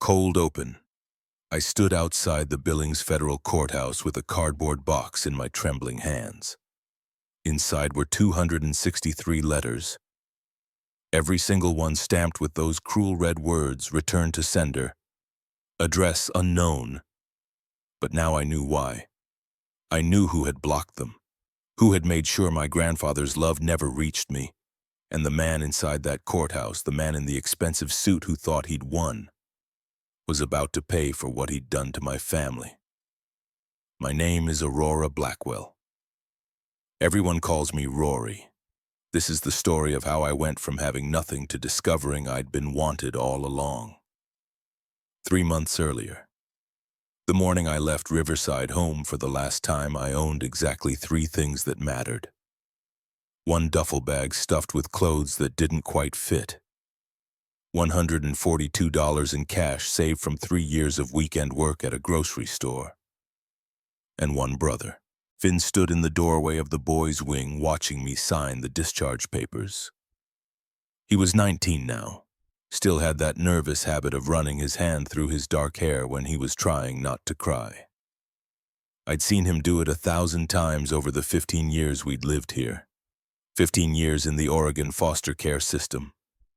Cold open. I stood outside the Billings Federal Courthouse with a cardboard box in my trembling hands. Inside were 263 letters, every single one stamped with those cruel red words, "Return to sender," "Address unknown." But now I knew why. I knew who had blocked them, who had made sure my grandfather's love never reached me, and the man inside that courthouse, the man in the expensive suit who thought he'd won, was about to pay for what he'd done to my family. My name is Aurora Blackwell. Everyone calls me Rory. This is the story of how I went from having nothing to discovering I'd been wanted all along. 3 months earlier, the morning I left Riverside home for the last time, I owned exactly 3 things that mattered. 1 duffel bag stuffed with clothes that didn't quite fit, $142 in cash saved from 3 years of weekend work at a grocery store, and 1 brother. Finn stood in the doorway of the boys' wing watching me sign the discharge papers. He was 19 now, still had that nervous habit of running his hand through his dark hair when he was trying not to cry. I'd seen him do it 1,000 times over the 15 years we'd lived here. 15 years in the Oregon foster care system.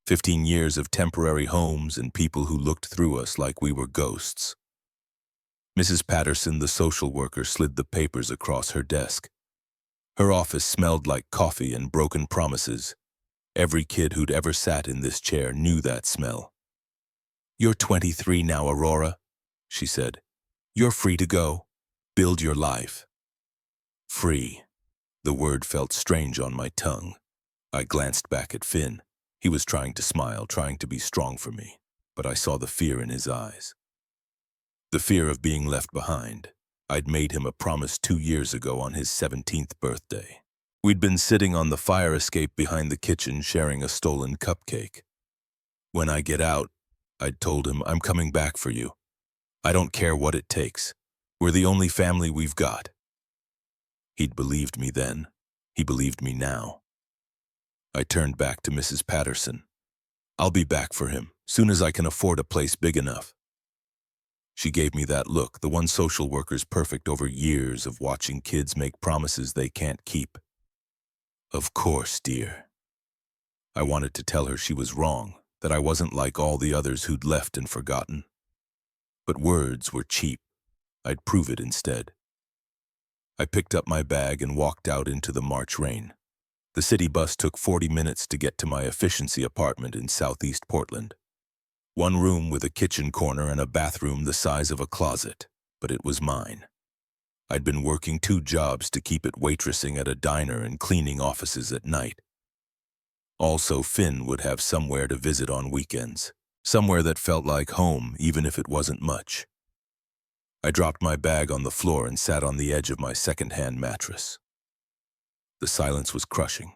15 years of temporary homes and people who looked through us like we were ghosts. Mrs. Patterson, the social worker, slid the papers across her desk. Her office smelled like coffee and broken promises. Every kid who'd ever sat in this chair knew that smell. "You're 23 now, Aurora," she said. "You're free to go. Build your life." Free. The word felt strange on my tongue. I glanced back at Finn. He was trying to smile, trying to be strong for me, but I saw the fear in his eyes. The fear of being left behind. I'd made him a promise 2 years ago on his 17th birthday. We'd been sitting on the fire escape behind the kitchen sharing a stolen cupcake. "When I get out," I'd told him, "I'm coming back for you. I don't care what it takes. We're the only family we've got." He'd believed me then. He believed me now. I turned back to Mrs. Patterson. "I'll be back for him, soon as I can afford a place big enough." She gave me that look, the one social worker's perfect over years of watching kids make promises they can't keep. "Of course, dear." I wanted to tell her she was wrong, that I wasn't like all the others who'd left and forgotten. But words were cheap. I'd prove it instead. I picked up my bag and walked out into the March rain. The city bus took 40 minutes to get to my efficiency apartment in Southeast Portland. 1 room with a kitchen corner and a bathroom the size of a closet, but it was mine. I'd been working 2 jobs to keep it, waitressing at a diner and cleaning offices at night. Also, Finn would have somewhere to visit on weekends, somewhere that felt like home even if it wasn't much. I dropped my bag on the floor and sat on the edge of my second-hand mattress. The silence was crushing.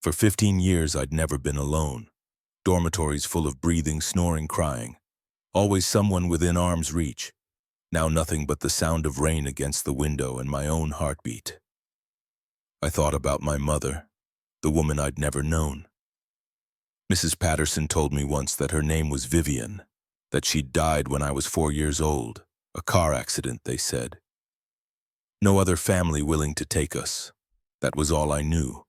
For 15 years I'd never been alone. Dormitories full of breathing, snoring, crying. Always someone within arm's reach. Now nothing but the sound of rain against the window and my own heartbeat. I thought about my mother, the woman I'd never known. Mrs. Patterson told me once that her name was Vivian, that she'd died when I was 4 years old. A car accident, they said. No other family willing to take us. That was all I knew.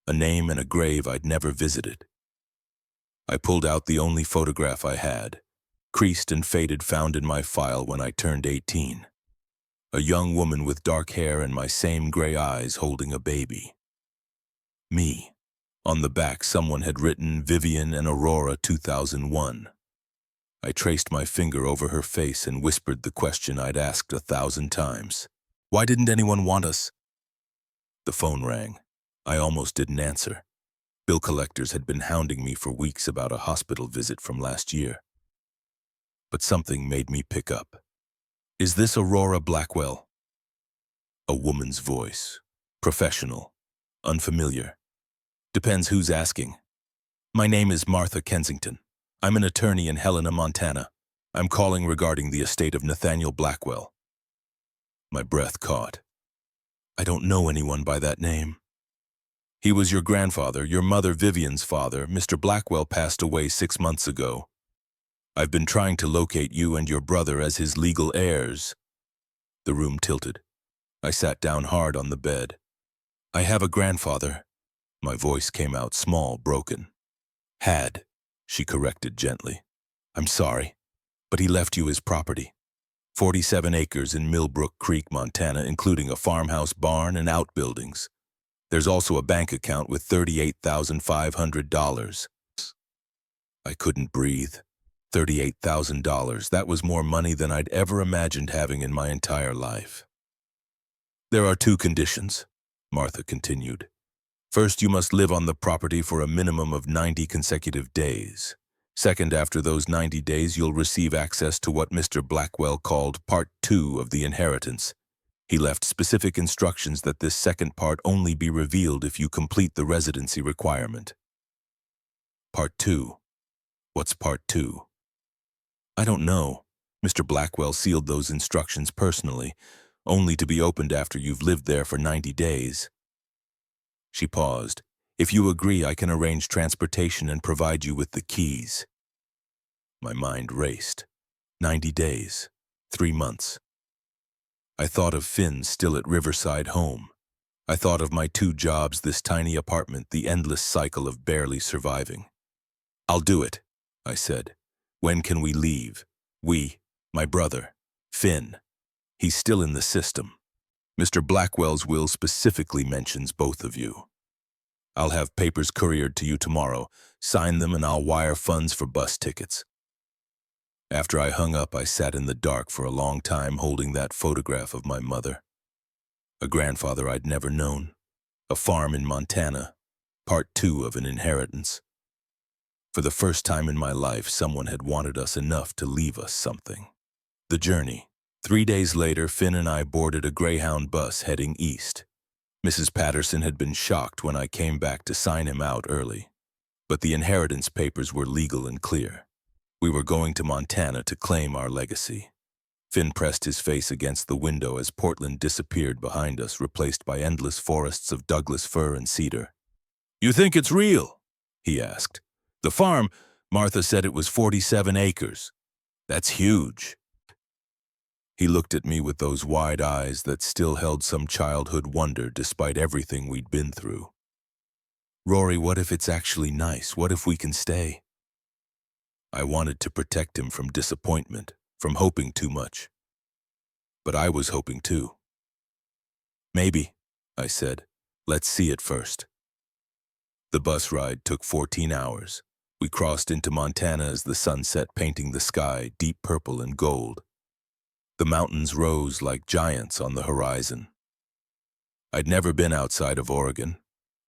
A name and a grave I'd never visited. I pulled out the only photograph I had, creased and faded, found in my file when I turned 18. A young woman with dark hair and my same gray eyes holding a baby. Me. On the back, someone had written Vivian and Aurora 2001. I traced my finger over her face and whispered the question I'd asked 1,000 times. "Why didn't anyone want us?" The phone rang. I almost didn't answer. Bill collectors had been hounding me for weeks about a hospital visit from last year. But something made me pick up. "Is this Aurora Blackwell?" A woman's voice. Professional. Unfamiliar. Depends who's asking. "My name is Martha Kensington. I'm an attorney in Helena, Montana. I'm calling regarding the estate of Nathaniel Blackwell." My breath caught. "I don't know anyone by that name." "He was your grandfather, your mother Vivian's father. Mr. Blackwell passed away 6 months ago." I've been trying to locate you and your brother as his legal heirs. The room tilted. I sat down hard on the bed. I have a grandfather. My voice came out small, broken. Had, she corrected gently. I'm sorry, but he left you his property. 47 acres in Millbrook Creek, Montana, including a farmhouse, barn, and outbuildings. There's also a bank account with $38,500. I couldn't breathe. $38,000, that was more money than I'd ever imagined having in my entire life. There are 2 conditions, Martha continued. First, you must live on the property for a minimum of 90 consecutive days. Second, after those 90 days, you'll receive access to what Mr. Blackwell called Part 2 of the inheritance. He left specific instructions that this second part only be revealed if you complete the residency requirement. Part 2. What's Part 2? I don't know. Mr. Blackwell sealed those instructions personally, only to be opened after you've lived there for 90 days. She paused. If you agree, I can arrange transportation and provide you with the keys. My mind raced. 90 days. 3 months. I thought of Finn still at Riverside Home. I thought of my 2 jobs, this tiny apartment, the endless cycle of barely surviving. I'll do it, I said. When can we leave? We, my brother, Finn. He's still in the system. Mr. Blackwell's will specifically mentions both of you. I'll have papers couriered to you tomorrow. Sign them and I'll wire funds for bus tickets. After I hung up, I sat in the dark for a long time holding that photograph of my mother. A grandfather I'd never known. A farm in Montana. Part 2 of an inheritance. For the first time in my life, someone had wanted us enough to leave us something. The journey. 3 days later, Finn and I boarded a Greyhound bus heading east. Mrs. Patterson had been shocked when I came back to sign him out early. But the inheritance papers were legal and clear. We were going to Montana to claim our legacy. Finn pressed his face against the window as Portland disappeared behind us, replaced by endless forests of Douglas fir and cedar. You think it's real? He asked. The farm, Martha said it was 47 acres. That's huge. He looked at me with those wide eyes that still held some childhood wonder despite everything we'd been through. Rory, what if it's actually nice? What if we can stay? I wanted to protect him from disappointment, from hoping too much. But I was hoping too. Maybe, I said. Let's see it first. The bus ride took 14 hours. We crossed into Montana as the sun set, painting the sky deep purple and gold. The mountains rose like giants on the horizon. I'd never been outside of Oregon,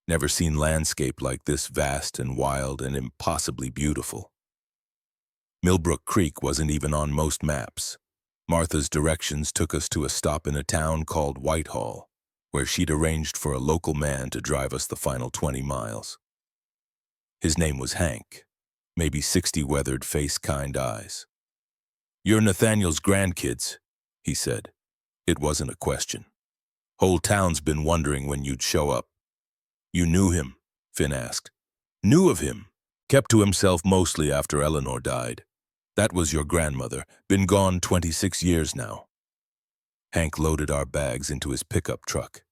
never seen landscape like this, vast and wild and impossibly beautiful. Millbrook Creek wasn't even on most maps. Martha's directions took us to a stop in a town called Whitehall, where she'd arranged for a local man to drive us the final 20 miles. His name was Hank, maybe 60, weathered face, kind eyes. You're Nathaniel's grandkids, he said. It wasn't a question. Whole town's been wondering when you'd show up. You knew him? Finn asked. Knew of him. Kept to himself mostly after Eleanor died. That was your grandmother, been gone 26 years now. Hank loaded our bags into his pickup truck.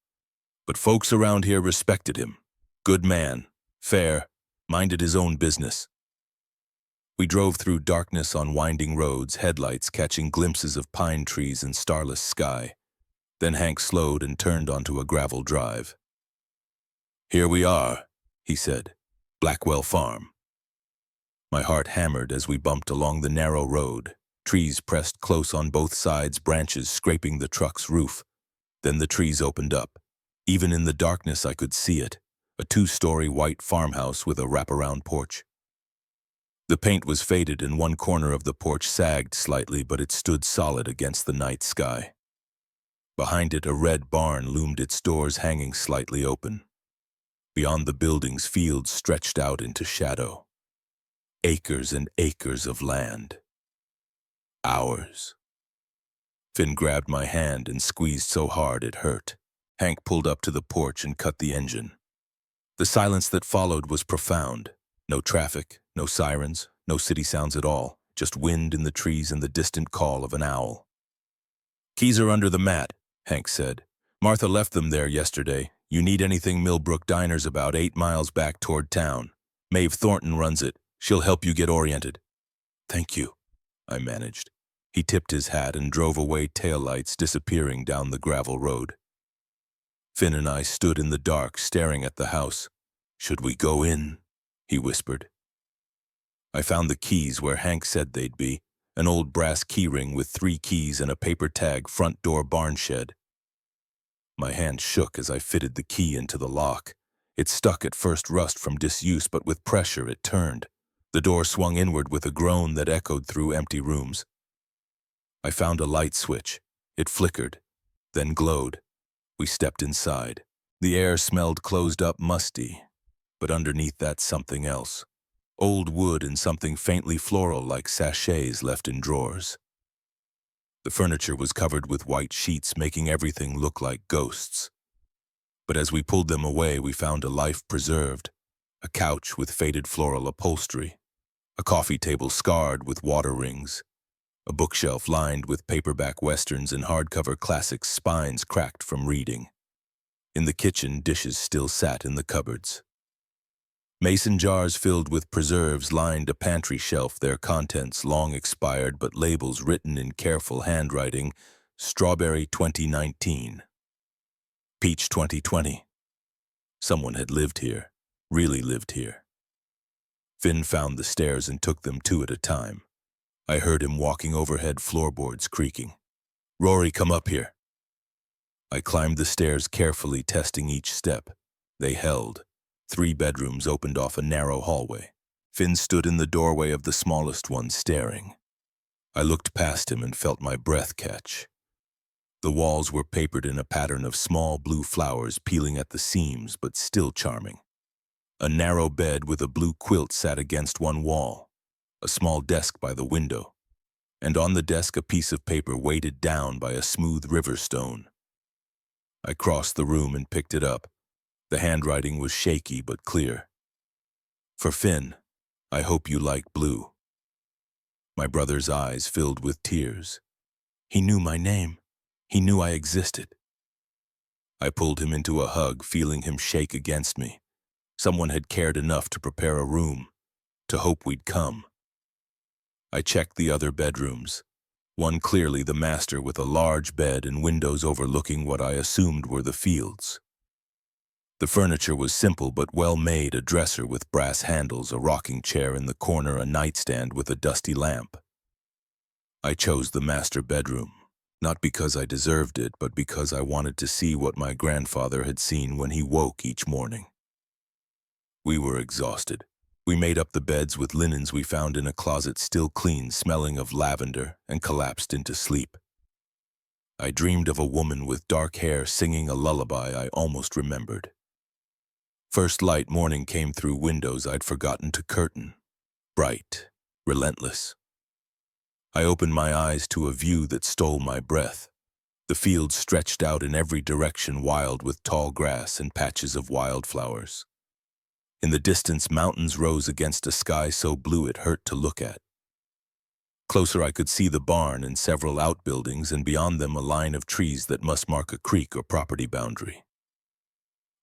But folks around here respected him. Good man, fair, minded his own business. We drove through darkness on winding roads, headlights catching glimpses of pine trees and starless sky. Then Hank slowed and turned onto a gravel drive. Here we are, he said. Blackwell Farm. My heart hammered as we bumped along the narrow road, trees pressed close on both sides, branches scraping the truck's roof. Then the trees opened up. Even in the darkness I could see it, a 2-story white farmhouse with a wraparound porch. The paint was faded and one corner of the porch sagged slightly, but it stood solid against the night sky. Behind it, a red barn loomed, its doors hanging slightly open. Beyond the buildings, fields stretched out into shadow. Acres and acres of land. Ours. Finn grabbed my hand and squeezed so hard it hurt. Hank pulled up to the porch and cut the engine. The silence that followed was profound. No traffic, no sirens, no city sounds at all. just wind in the trees and the distant call of an owl. "Keys are under the mat," Hank said. "Martha left them there yesterday. You need anything, Millbrook Diner's about 8 miles back toward town. Maeve Thornton runs it. She'll help you get oriented." "Thank you," I managed. He tipped his hat and drove away, taillights disappearing down the gravel road. Finn and I stood in the dark, staring at the house. "Should we go in?" he whispered. I found the keys where Hank said they'd be, an old brass keyring with 3 keys and a paper tag, front door barn shed. My hand shook as I fitted the key into the lock. It stuck at first, rust from disuse, but with pressure it turned. The door swung inward with a groan that echoed through empty rooms. I found a light switch. It flickered, then glowed. We stepped inside. The air smelled closed up, musty, but underneath that something else. Old wood and something faintly floral like sachets left in drawers. The furniture was covered with white sheets, making everything look like ghosts. But as we pulled them away, we found a life preserved. A couch with faded floral upholstery. A coffee table scarred with water rings. A bookshelf lined with paperback westerns and hardcover classics, spines cracked from reading. In the kitchen, dishes still sat in the cupboards. Mason jars filled with preserves lined a pantry shelf, their contents long expired but labels written in careful handwriting: Strawberry 2019. Peach 2020. Someone had lived here, really lived here. Finn found the stairs and took them 2 at a time. I heard him walking overhead, floorboards creaking. "Rory, come up here." I climbed the stairs carefully, testing each step. They held. 3 bedrooms opened off a narrow hallway. Finn stood in the doorway of the smallest one, staring. I looked past him and felt my breath catch. The walls were papered in a pattern of small blue flowers, peeling at the seams but still charming. A narrow bed with a blue quilt sat against one wall, a small desk by the window, and on the desk a piece of paper weighted down by a smooth river stone. I crossed the room and picked it up. The handwriting was shaky but clear. "For Finn, I hope you like blue." My brother's eyes filled with tears. He knew my name. He knew I existed. I pulled him into a hug, feeling him shake against me. Someone had cared enough to prepare a room, to hope we'd come. I checked the other bedrooms. One clearly the master, with a large bed and windows overlooking what I assumed were the fields. The furniture was simple but well made, a dresser with brass handles, a rocking chair in the corner, a nightstand with a dusty lamp. I chose the master bedroom, not because I deserved it, but because I wanted to see what my grandfather had seen when he woke each morning. We were exhausted. We made up the beds with linens we found in a closet, still clean, smelling of lavender, and collapsed into sleep. I dreamed of a woman with dark hair singing a lullaby I almost remembered. First light morning came through windows I'd forgotten to curtain. Bright, relentless. I opened my eyes to a view that stole my breath. The fields stretched out in every direction, wild with tall grass and patches of wildflowers. In the distance, mountains rose against a sky so blue it hurt to look at. Closer, I could see the barn and several outbuildings, and beyond them a line of trees that must mark a creek or property boundary.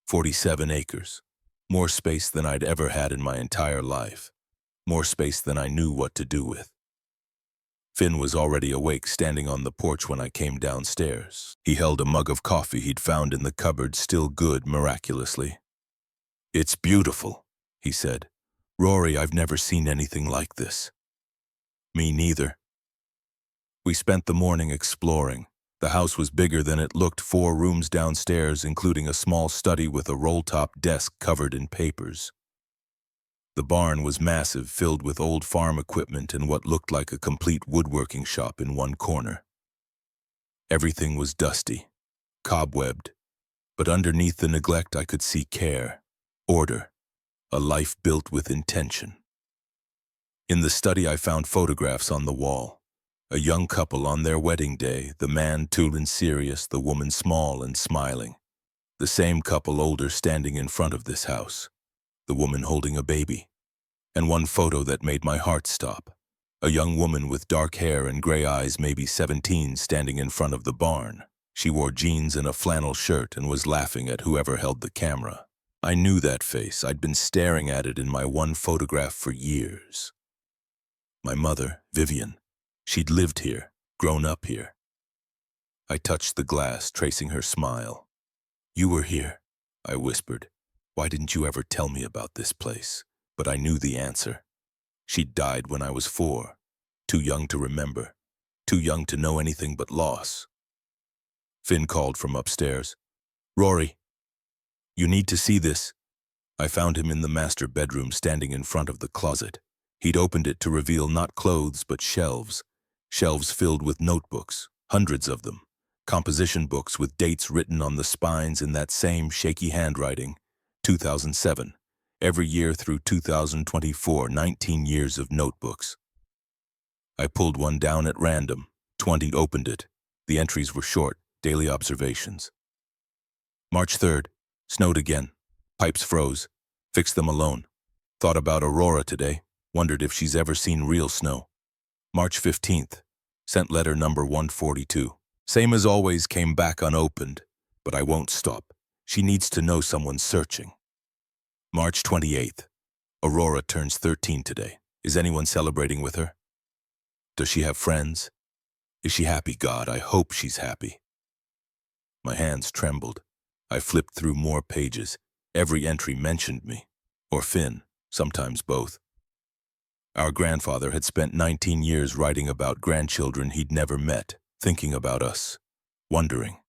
47 acres. More space than I'd ever had in my entire life. More space than I knew what to do with. Finn was already awake, standing on the porch when I came downstairs. He held a mug of coffee he'd found in the cupboard, still good, miraculously. "It's beautiful," he said. "Rory, I've never seen anything like this." "Me neither." We spent the morning exploring. The house was bigger than it looked, 4 rooms downstairs, including a small study with a roll-top desk covered in papers. The barn was massive, filled with old farm equipment and what looked like a complete woodworking shop in one corner. Everything was dusty, cobwebbed, but underneath the neglect I could see care, order, a life built with intention. In the study I found photographs on the wall. A young couple on their wedding day, the man tall and serious, the woman small and smiling. The same couple, older, standing in front of this house, the woman holding a baby. And one photo that made my heart stop, A young woman with dark hair and gray eyes, maybe 17, standing in front of the barn. She wore jeans and a flannel shirt and was laughing at whoever held the camera. I knew that face. I'd been staring at it in my one photograph for years. My mother, Vivian. She'd lived here, grown up here. I touched the glass, tracing her smile. "You were here," I whispered. "Why didn't you ever tell me about this place?" But I knew the answer. She'd died when I was 4, too young to remember, too young to know anything but loss. Finn called from upstairs. "Rory, you need to see this." I found him in the master bedroom, standing in front of the closet. He'd opened it to reveal not clothes but shelves. Shelves filled with notebooks, hundreds of them. Composition books with dates written on the spines in that same shaky handwriting. 2007. Every year through 2024, 19 years of notebooks. I pulled one down at random. 20 opened it. The entries were short, daily observations. March 3rd. Snowed again. Pipes froze. Fixed them alone. Thought about Aurora today. Wondered if she's ever seen real snow. March 15th. Sent letter number 142. Same as always, came back unopened. But I won't stop. She needs to know someone's searching. March 28th. Aurora turns 13 today. Is anyone celebrating with her? Does she have friends? Is she happy? God, I hope she's happy. My hands trembled. I flipped through more pages. Every entry mentioned me. Or Finn, sometimes both. Our grandfather had spent 19 years writing about grandchildren he'd never met, thinking about us, wondering,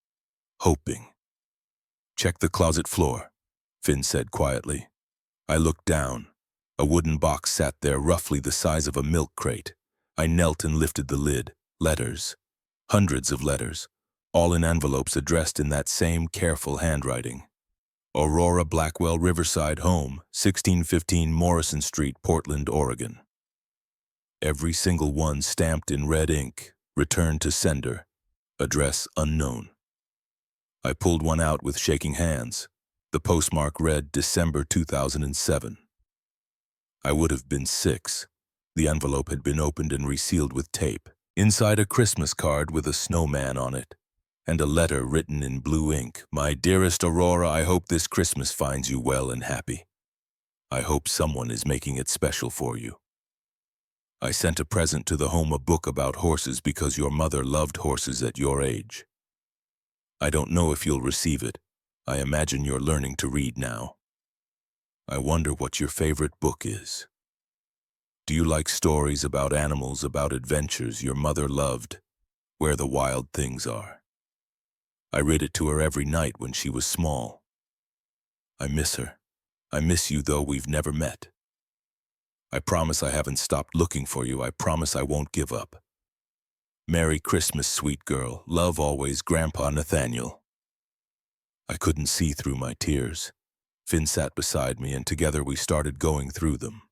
hoping. "Check the closet floor," Finn said quietly. I looked down. A wooden box sat there, roughly the size of a milk crate. I knelt and lifted the lid. Letters. Hundreds of letters, all in envelopes addressed in that same careful handwriting. Aurora Blackwell, Riverside Home, 1615 Morrison Street, Portland, Oregon. Every single one stamped in red ink. Return to sender. Address unknown. I pulled one out with shaking hands. The postmark read December 2007. I would have been 6. The envelope had been opened and resealed with tape. Inside, a Christmas card with a snowman on it, and a letter written in blue ink. "My dearest Aurora, I hope this Christmas finds you well and happy. I hope someone is making it special for you. I sent a present to the home, a book about horses, because your mother loved horses at your age. I don't know if you'll receive it. I imagine you're learning to read now. I wonder what your favorite book is. Do you like stories about animals, about adventures your mother loved, where the wild things are? I read it to her every night when she was small. I miss her. I miss you, though we've never met. I promise I haven't stopped looking for you. I promise I won't give up. Merry Christmas, sweet girl. Love always, Grandpa Nathaniel." I couldn't see through my tears. Finn sat beside me, and together we started going through them.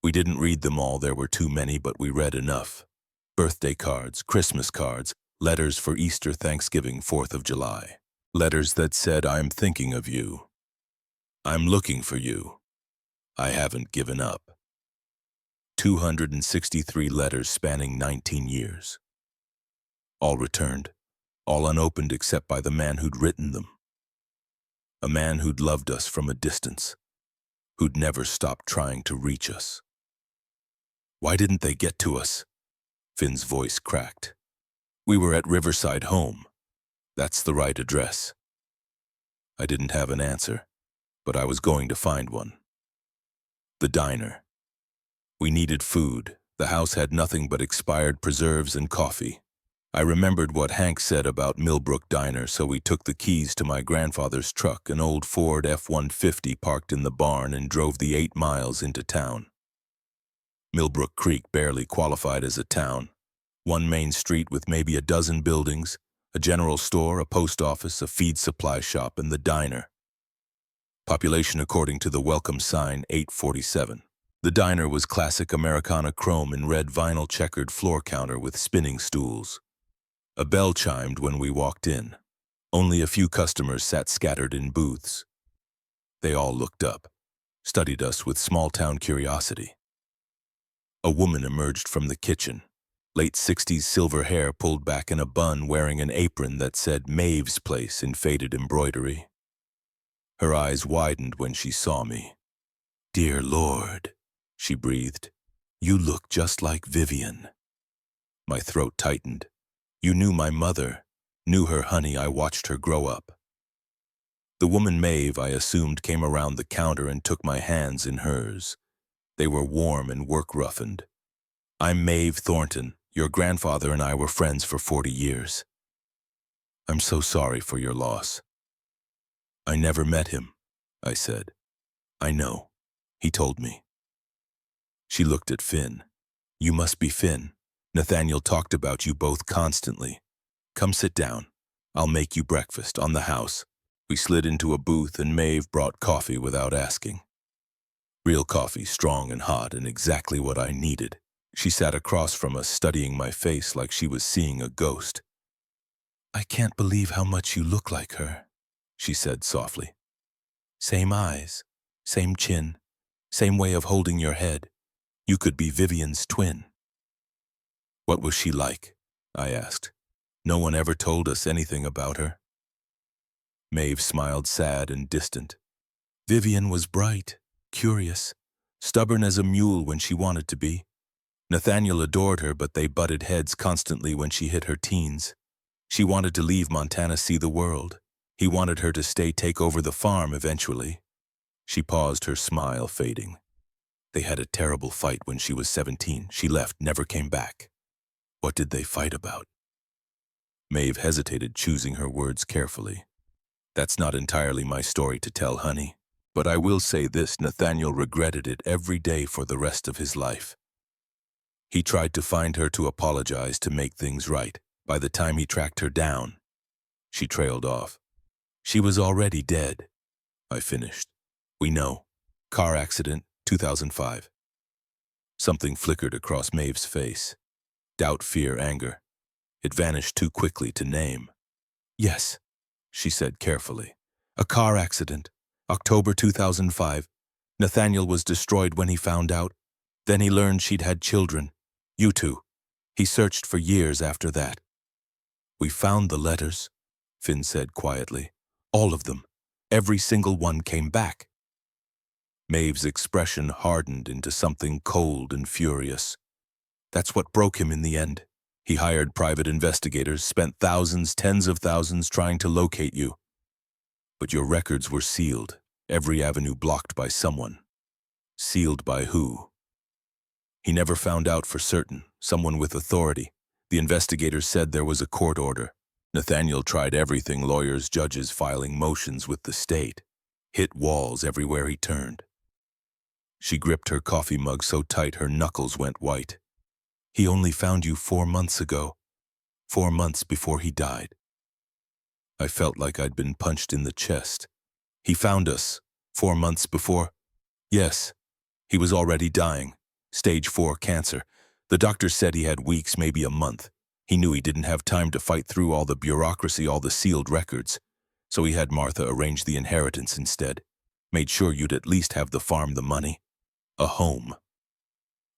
We didn't read them all, there were too many, but we read enough. Birthday cards, Christmas cards, letters for Easter, Thanksgiving, 4th of July. Letters that said, "I'm thinking of you. I'm looking for you. I haven't given up." 263 letters spanning 19 years. All returned, all unopened except by the man who'd written them. A man who'd loved us from a distance, who'd never stopped trying to reach us. "Why didn't they get to us?" Finn's voice cracked. "We were at Riverside Home. That's the right address." I didn't have an answer, but I was going to find one. The diner. We needed food. The house had nothing but expired preserves and coffee. I remembered what Hank said about Millbrook Diner, so we took the keys to my grandfather's truck, an old Ford F-150 parked in the barn, and drove the 8 miles into town. Millbrook Creek barely qualified as a town. One main street with maybe a dozen buildings, a general store, a post office, a feed supply shop, and the diner. Population according to the welcome sign, 847. The diner was classic Americana chrome and red vinyl checkered floor counter with spinning stools. A bell chimed when we walked in. Only a few customers sat scattered in booths. They all looked up, studied us with small-town curiosity. A woman emerged from the kitchen. Late 60s silver hair pulled back in a bun, wearing an apron that said Maeve's Place in faded embroidery. Her eyes widened when she saw me. "Dear Lord," she breathed. "You look just like Vivian." My throat tightened. "You knew my mother. Knew her, honey. I watched her grow up." The woman Maeve, I assumed, came around the counter and took my hands in hers. They were warm and work-roughened. "I'm Maeve Thornton. Your grandfather and I were friends for 40 years. I'm so sorry for your loss." "I never met him," I said. "I know. He told me." She looked at Finn. "You must be Finn. Nathaniel talked about you both constantly. Come sit down. I'll make you breakfast on the house." We slid into a booth and Maeve brought coffee without asking. Real coffee, strong and hot, and exactly what I needed. She sat across from us, studying my face like she was seeing a ghost. "I can't believe how much you look like her," she said softly. "Same eyes, same chin, same way of holding your head. You could be Vivian's twin." "What was she like?" I asked. "No one ever told us anything about her." Maeve smiled, sad and distant. "Vivian was bright, curious, stubborn as a mule when she wanted to be. Nathaniel adored her, but they butted heads constantly when she hit her teens. She wanted to leave Montana, see the world. He wanted her to stay, take over the farm eventually." She paused, her smile fading. "They had a terrible fight when she was 17. She left, never came back." "What did they fight about?" Maeve hesitated, choosing her words carefully. "That's not entirely my story to tell, honey. But I will say this, Nathaniel regretted it every day for the rest of his life. He tried to find her, to apologize, to make things right. By the time he tracked her down..." She trailed off. "She was already dead," I finished. "We know. Car accident, 2005. Something flickered across Maeve's face. Doubt, fear, anger. It vanished too quickly to name. "Yes," she said carefully. "A car accident. October 2005. Nathaniel was destroyed when he found out. Then he learned she'd had children. You two. He searched for years after that." "We found the letters," Finn said quietly. "All of them. Every single one came back." Maeve's expression hardened into something cold and furious. "That's what broke him in the end. He hired private investigators, spent thousands, tens of thousands trying to locate you. But your records were sealed, every avenue blocked by someone. Sealed by who?" "He never found out for certain. Someone with authority. The investigators said there was a court order. Nathaniel tried everything, lawyers, judges, filing motions with the state. Hit walls everywhere he turned." She gripped her coffee mug so tight her knuckles went white. "He only found you 4 months ago. 4 months before he died." I felt like I'd been punched in the chest. "He found us 4 months before?" "Yes. He was already dying. Stage 4 cancer. The doctor said he had weeks, maybe a month. He knew he didn't have time to fight through all the bureaucracy, all the sealed records. So he had Martha arrange the inheritance instead. Made sure you'd at least have the farm, the money. A home."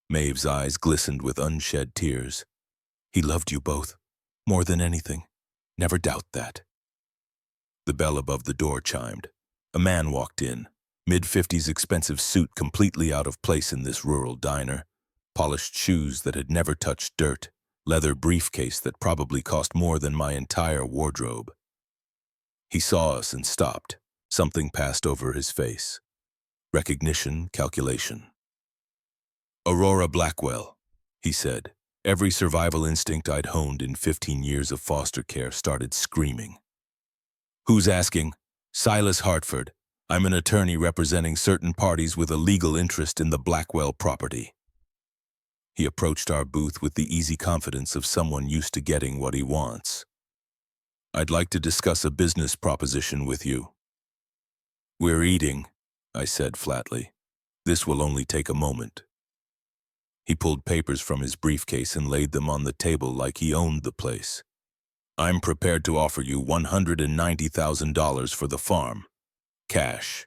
Maeve's eyes glistened with unshed tears. "He loved you both. More than anything. Never doubt that." The bell above the door chimed. A man walked in. Mid-50s, expensive suit completely out of place in this rural diner. Polished shoes that had never touched dirt. Leather briefcase that probably cost more than my entire wardrobe. He saw us and stopped. Something passed over his face. Recognition, calculation. "Aurora Blackwell," he said. Every survival instinct I'd honed in 15 years of foster care started screaming. "Who's asking?" "Silas Hartford. I'm an attorney representing certain parties with a legal interest in the Blackwell property." He approached our booth with the easy confidence of someone used to getting what he wants. "I'd like to discuss a business proposition with you." "We're eating," I said flatly. "This will only take a moment." He pulled papers from his briefcase and laid them on the table like he owned the place. "I'm prepared to offer you $190,000 for the farm. Cash.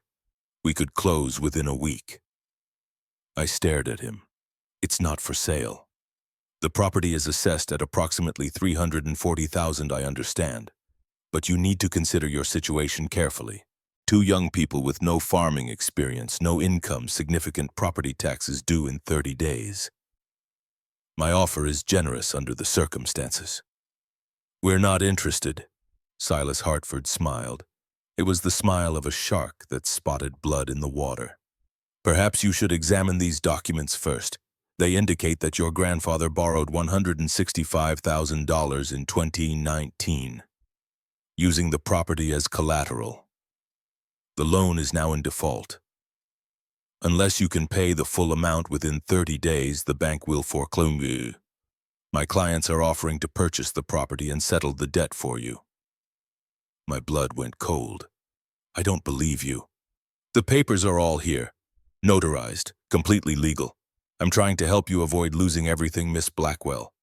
We could close within a week." I stared at him. It's not for sale. The property is assessed at approximately $340,000, I understand. But you need to consider your situation carefully. Two young people with no farming experience, no income, significant property taxes due in 30 days. My offer is generous under the circumstances. We're not interested. Silas Hartford smiled. It was the smile of a shark that spotted blood in the water. Perhaps you should examine these documents first. They indicate that your grandfather borrowed $165,000 in 2019, using the property as collateral. The loan is now in default. Unless you can pay the full amount within 30 days, the bank will foreclose you. My clients are offering to purchase the property and settle the debt for you. My blood went cold. I don't believe you. The papers are all here. Notarized, completely legal. I'm trying to help you avoid losing everything, Miss Blackwell.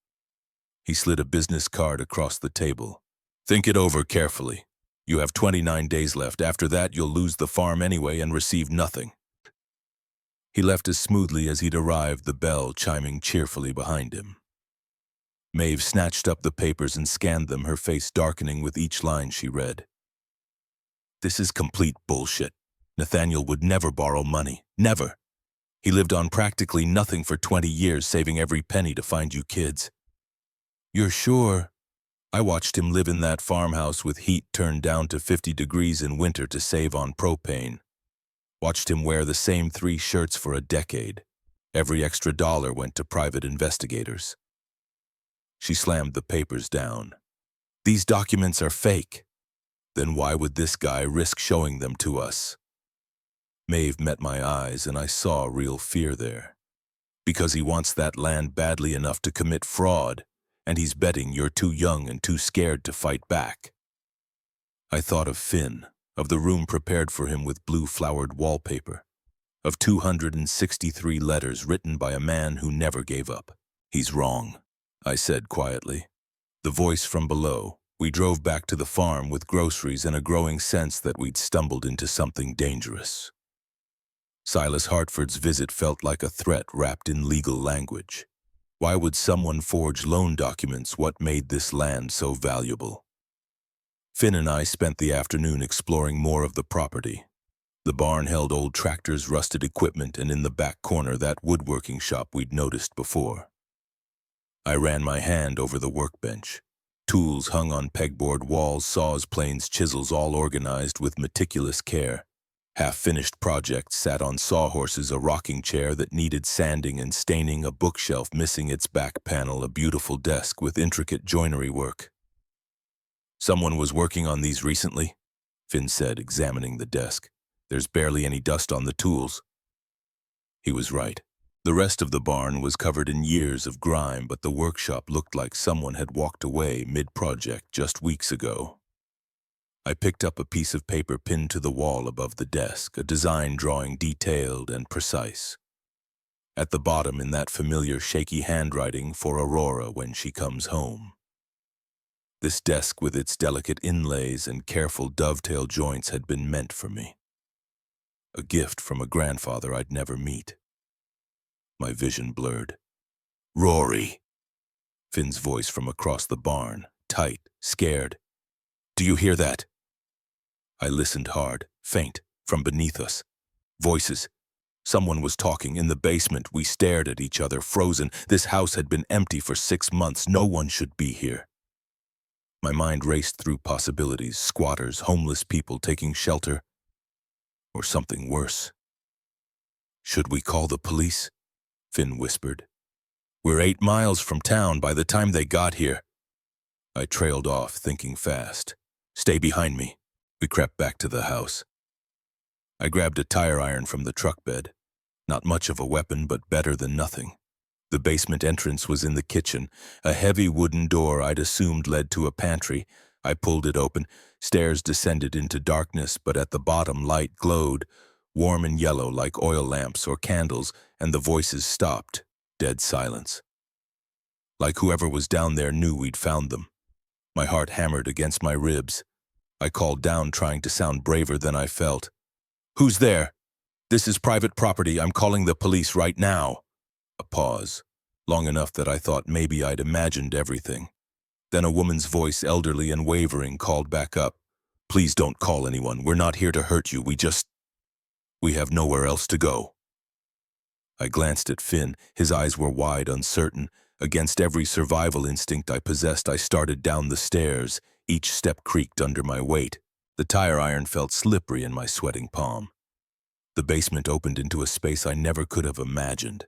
He slid a business card across the table. Think it over carefully. You have 29 days left. After that, you'll lose the farm anyway and receive nothing. He left as smoothly as he'd arrived, the bell chiming cheerfully behind him. Maeve snatched up the papers and scanned them, her face darkening with each line she read. This is complete bullshit. Nathaniel would never borrow money. Never. He lived on practically nothing for 20 years, saving every penny to find you kids. You're sure? I watched him live in that farmhouse with heat turned down to 50 degrees in winter to save on propane. Watched him wear the same 3 shirts for a decade. Every extra dollar went to private investigators. She slammed the papers down. These documents are fake. Then why would this guy risk showing them to us? Maeve met my eyes and I saw real fear there. Because he wants that land badly enough to commit fraud, and he's betting you're too young and too scared to fight back. I thought of Finn, of the room prepared for him with blue-flowered wallpaper, of 263 letters written by a man who never gave up. He's wrong, I said quietly. The voice from below. We drove back to the farm with groceries and a growing sense that we'd stumbled into something dangerous. Silas Hartford's visit felt like a threat wrapped in legal language. Why would someone forge loan documents? What made this land so valuable? Finn and I spent the afternoon exploring more of the property. The barn held old tractors, rusted equipment, and in the back corner that woodworking shop we'd noticed before. I ran my hand over the workbench. Tools hung on pegboard walls, saws, planes, chisels, all organized with meticulous care. Half-finished projects sat on sawhorses, a rocking chair that needed sanding and staining, a bookshelf missing its back panel, a beautiful desk with intricate joinery work. Someone was working on these recently, Finn said, examining the desk. There's barely any dust on the tools. He was right. The rest of the barn was covered in years of grime, but the workshop looked like someone had walked away mid-project just weeks ago. I picked up a piece of paper pinned to the wall above the desk, a design drawing detailed and precise. At the bottom, in that familiar shaky handwriting, for Aurora when she comes home. This desk with its delicate inlays and careful dovetail joints had been meant for me. A gift from a grandfather I'd never meet. My vision blurred. Rory! Finn's voice from across the barn, tight, scared. Do you hear that? I listened hard, faint, from beneath us. Voices. Someone was talking in the basement. We stared at each other, frozen. This house had been empty for 6 months. No one should be here. My mind raced through possibilities, squatters, homeless people taking shelter, or something worse. Should we call the police? Finn whispered. We're 8 miles from town by the time they got here. I trailed off, thinking fast. Stay behind me. We crept back to the house. I grabbed a tire iron from the truck bed. Not much of a weapon, but better than nothing. The basement entrance was in the kitchen. A heavy wooden door I'd assumed led to a pantry. I pulled it open. Stairs descended into darkness, but at the bottom light glowed, warm and yellow like oil lamps or candles, and the voices stopped. Dead silence. Like whoever was down there knew we'd found them. My heart hammered against my ribs. I called down, trying to sound braver than I felt. Who's there? This is private property. I'm calling the police right now. A pause, long enough that I thought maybe I'd imagined everything. Then a woman's voice, elderly and wavering, called back up. "Please don't call anyone. We're not here to hurt you. We have nowhere else to go." I glanced at Finn. His eyes were wide, uncertain. Against every survival instinct I possessed, I started down the stairs. Each step creaked under my weight. The tire iron felt slippery in my sweating palm. The basement opened into a space I never could have imagined.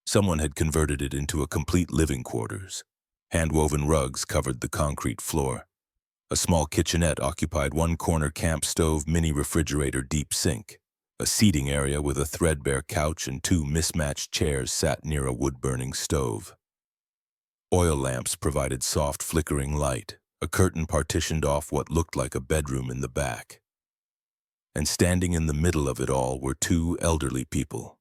Someone had converted it into a complete living quarters. Hand-woven rugs covered the concrete floor. A small kitchenette occupied one corner, camp stove, mini refrigerator, deep sink. A seating area with a threadbare couch and two mismatched chairs sat near a wood-burning stove. Oil lamps provided soft, flickering light. A curtain partitioned off what looked like a bedroom in the back. And standing in the middle of it all were two elderly people.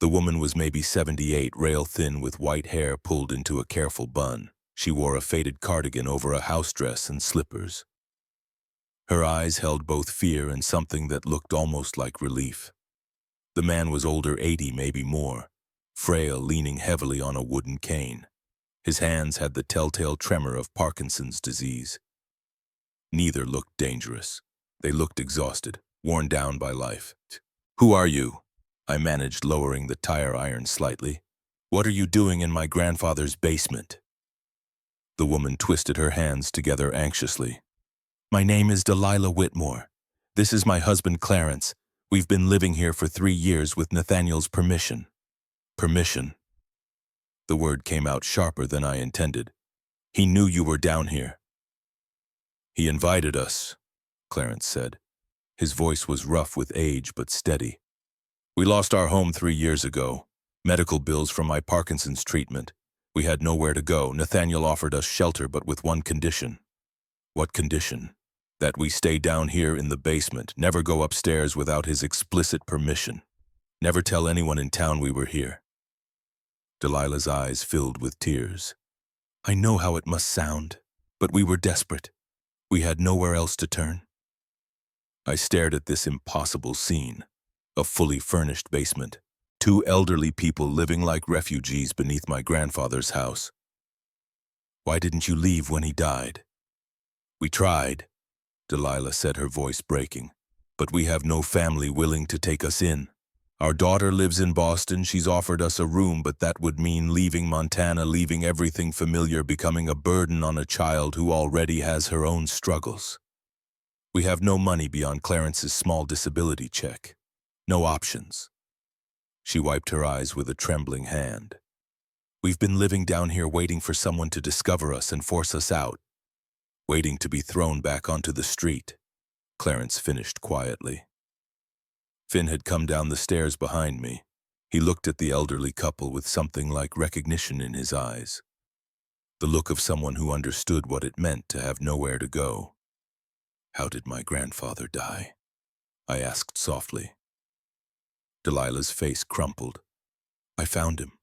The woman was maybe 78, rail-thin, with white hair pulled into a careful bun. She wore a faded cardigan over a house dress and slippers. Her eyes held both fear and something that looked almost like relief. The man was older, 80, maybe more, frail, leaning heavily on a wooden cane. His hands had the telltale tremor of Parkinson's disease. Neither looked dangerous. They looked exhausted, worn down by life. "Who are you?" I managed, lowering the tire iron slightly. "What are you doing in my grandfather's basement?" The woman twisted her hands together anxiously. "My name is Delilah Whitmore. This is my husband, Clarence. We've been living here for 3 years with Nathaniel's permission." "Permission?" The word came out sharper than I intended. "He knew you were down here." "He invited us," Clarence said. His voice was rough with age but steady. "We lost our home 3 years ago. Medical bills from my Parkinson's treatment. We had nowhere to go. Nathaniel offered us shelter, but with one condition." "What condition?" "That we stay down here in the basement, never go upstairs without his explicit permission. Never tell anyone in town we were here." Delilah's eyes filled with tears. "I know how it must sound, but we were desperate. We had nowhere else to turn." I stared at this impossible scene. A fully furnished basement. 2 elderly people living like refugees beneath my grandfather's house. "Why didn't you leave when he died?" "We tried," Delilah said, her voice breaking. "But we have no family willing to take us in. Our daughter lives in Boston. She's offered us a room, but that would mean leaving Montana, leaving everything familiar, becoming a burden on a child who already has her own struggles. We have no money beyond Clarence's small disability check. No options." She wiped her eyes with a trembling hand. "We've been living down here waiting for someone to discover us and force us out. Waiting to be thrown back onto the street," Clarence finished quietly. Finn had come down the stairs behind me. He looked at the elderly couple with something like recognition in his eyes. The look of someone who understood what it meant to have nowhere to go. "How did my grandfather die?" I asked softly. Delilah's face crumpled. "I found him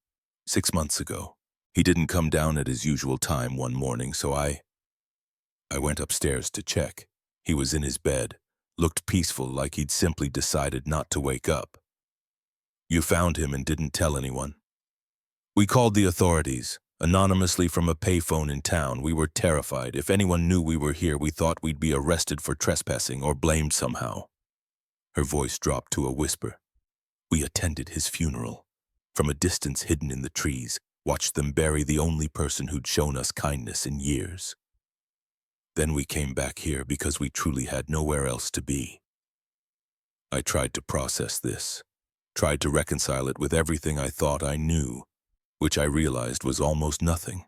6 months ago. He didn't come down at his usual time one morning, so I went upstairs to check. He was in his bed, looked peaceful, like he'd simply decided not to wake up." "You found him and didn't tell anyone?" "We called the authorities, anonymously from a payphone in town. We were terrified. If anyone knew we were here, we thought we'd be arrested for trespassing or blamed somehow." Her voice dropped to a whisper. "We attended his funeral. From a distance, hidden in the trees, watched them bury the only person who'd shown us kindness in years. Then we came back here because we truly had nowhere else to be." I tried to process this, tried to reconcile it with everything I thought I knew, which I realized was almost nothing.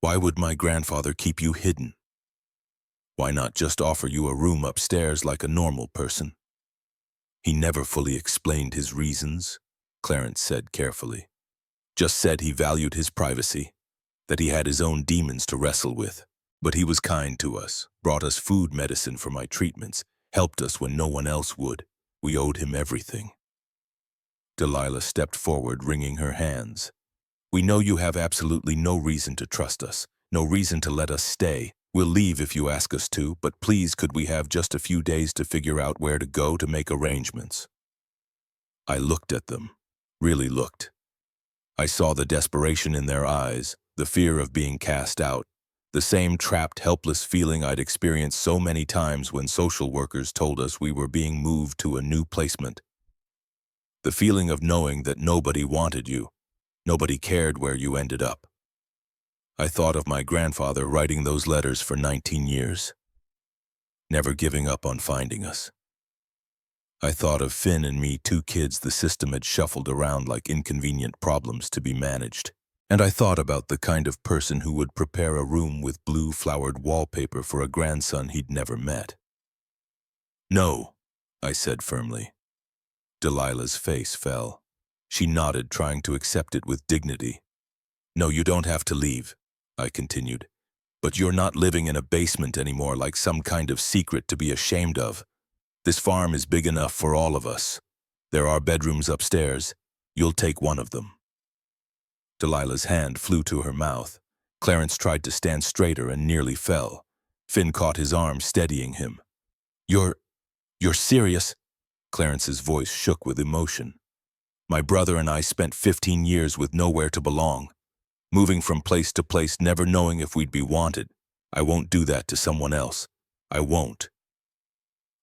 Why would my grandfather keep you hidden? Why not just offer you a room upstairs like a normal person? "He never fully explained his reasons," Clarence said carefully. "Just said he valued his privacy, that he had his own demons to wrestle with. But he was kind to us, brought us food, medicine for my treatments, helped us when no one else would. We owed him everything." Delilah stepped forward, wringing her hands. "We know you have absolutely no reason to trust us, no reason to let us stay. We'll leave if you ask us to, but please, could we have just a few days to figure out where to go, to make arrangements?" I looked at them, really looked. I saw the desperation in their eyes, the fear of being cast out, the same trapped, helpless feeling I'd experienced so many times when social workers told us we were being moved to a new placement. The feeling of knowing that nobody wanted you, nobody cared where you ended up. I thought of my grandfather writing those letters for 19 years, never giving up on finding us. I thought of Finn and me, two kids the system had shuffled around like inconvenient problems to be managed. And I thought about the kind of person who would prepare a room with blue flowered wallpaper for a grandson he'd never met. "No," I said firmly. Delilah's face fell. She nodded, trying to accept it with dignity. "No, you don't have to leave," I continued. "But you're not living in a basement anymore like some kind of secret to be ashamed of. This farm is big enough for all of us. There are bedrooms upstairs. You'll take one of them." Delilah's hand flew to her mouth. Clarence tried to stand straighter and nearly fell. Finn caught his arm, steadying him. You're serious?" Clarence's voice shook with emotion. "My brother and I spent 15 years with nowhere to belong, moving from place to place, never knowing if we'd be wanted. I won't do that to someone else. I won't."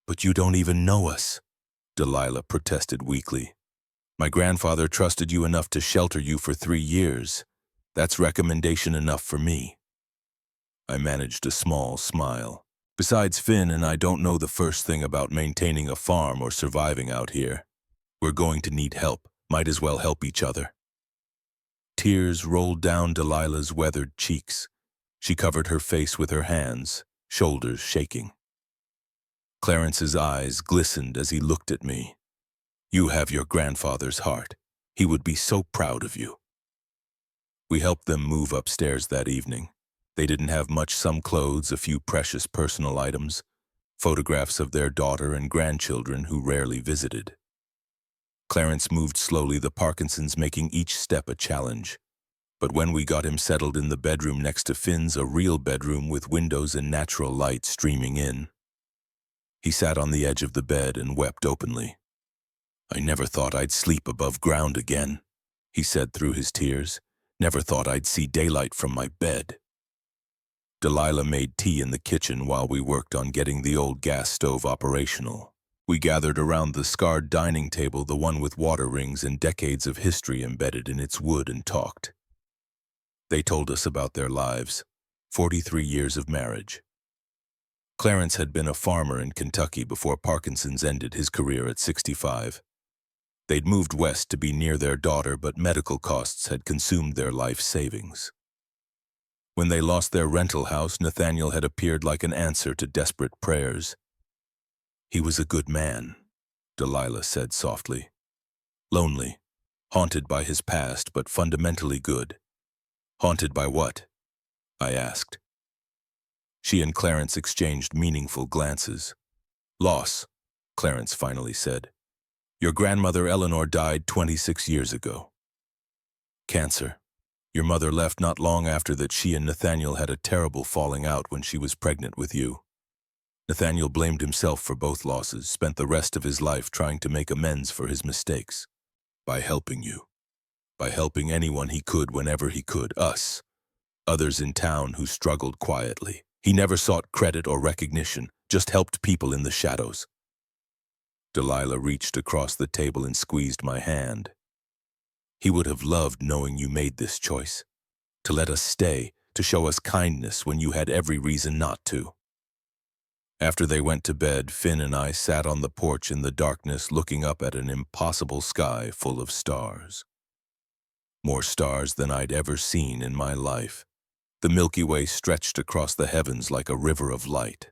"But you don't even know us," Delilah protested weakly. "My grandfather trusted you enough to shelter you for 3 years. That's recommendation enough for me." I managed a small smile. "Besides, Finn and I don't know the first thing about maintaining a farm or surviving out here. We're going to need help. Might as well help each other." Tears rolled down Delilah's weathered cheeks. She covered her face with her hands, shoulders shaking. Clarence's eyes glistened as he looked at me. "You have your grandfather's heart. He would be so proud of you." We helped them move upstairs that evening. They didn't have much, some clothes, a few precious personal items, photographs of their daughter and grandchildren who rarely visited. Clarence moved slowly, the Parkinsons making each step a challenge. But when we got him settled in the bedroom next to Finn's, a real bedroom with windows and natural light streaming in, he sat on the edge of the bed and wept openly. "I never thought I'd sleep above ground again," he said through his tears. "Never thought I'd see daylight from my bed." Delilah made tea in the kitchen while we worked on getting the old gas stove operational. We gathered around the scarred dining table, the one with water rings and decades of history embedded in its wood, and talked. They told us about their lives, 43 years of marriage. Clarence had been a farmer in Kentucky before Parkinson's ended his career at 65. They'd moved west to be near their daughter, but medical costs had consumed their life savings. When they lost their rental house, Nathaniel had appeared like an answer to desperate prayers. "He was a good man," Delilah said softly. "Lonely, haunted by his past, but fundamentally good." "Haunted by what?" I asked. She and Clarence exchanged meaningful glances. "Loss," Clarence finally said. "Your grandmother Eleanor died 26 years ago. Cancer. Your mother left not long after that. She and Nathaniel had a terrible falling out when she was pregnant with you. Nathaniel blamed himself for both losses, spent the rest of his life trying to make amends for his mistakes. By helping you. By helping anyone he could whenever he could. Us. Others in town who struggled quietly. He never sought credit or recognition, just helped people in the shadows." Delilah reached across the table and squeezed my hand. "He would have loved knowing you made this choice. To let us stay, to show us kindness when you had every reason not to." After they went to bed, Finn and I sat on the porch in the darkness, looking up at an impossible sky full of stars. More stars than I'd ever seen in my life. The Milky Way stretched across the heavens like a river of light.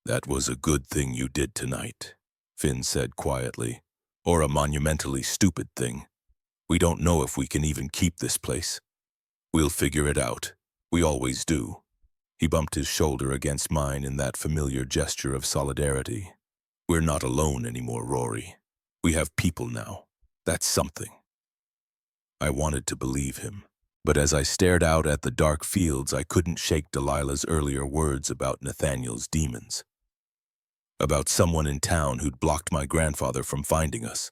"That was a good thing you did tonight," Finn said quietly, "or a monumentally stupid thing. We don't know if we can even keep this place. We'll figure it out. We always do." He bumped his shoulder against mine in that familiar gesture of solidarity. "We're not alone anymore, Rory. We have people now. That's something." I wanted to believe him, but as I stared out at the dark fields, I couldn't shake Delilah's earlier words about Nathaniel's demons. About someone in town who'd blocked my grandfather from finding us.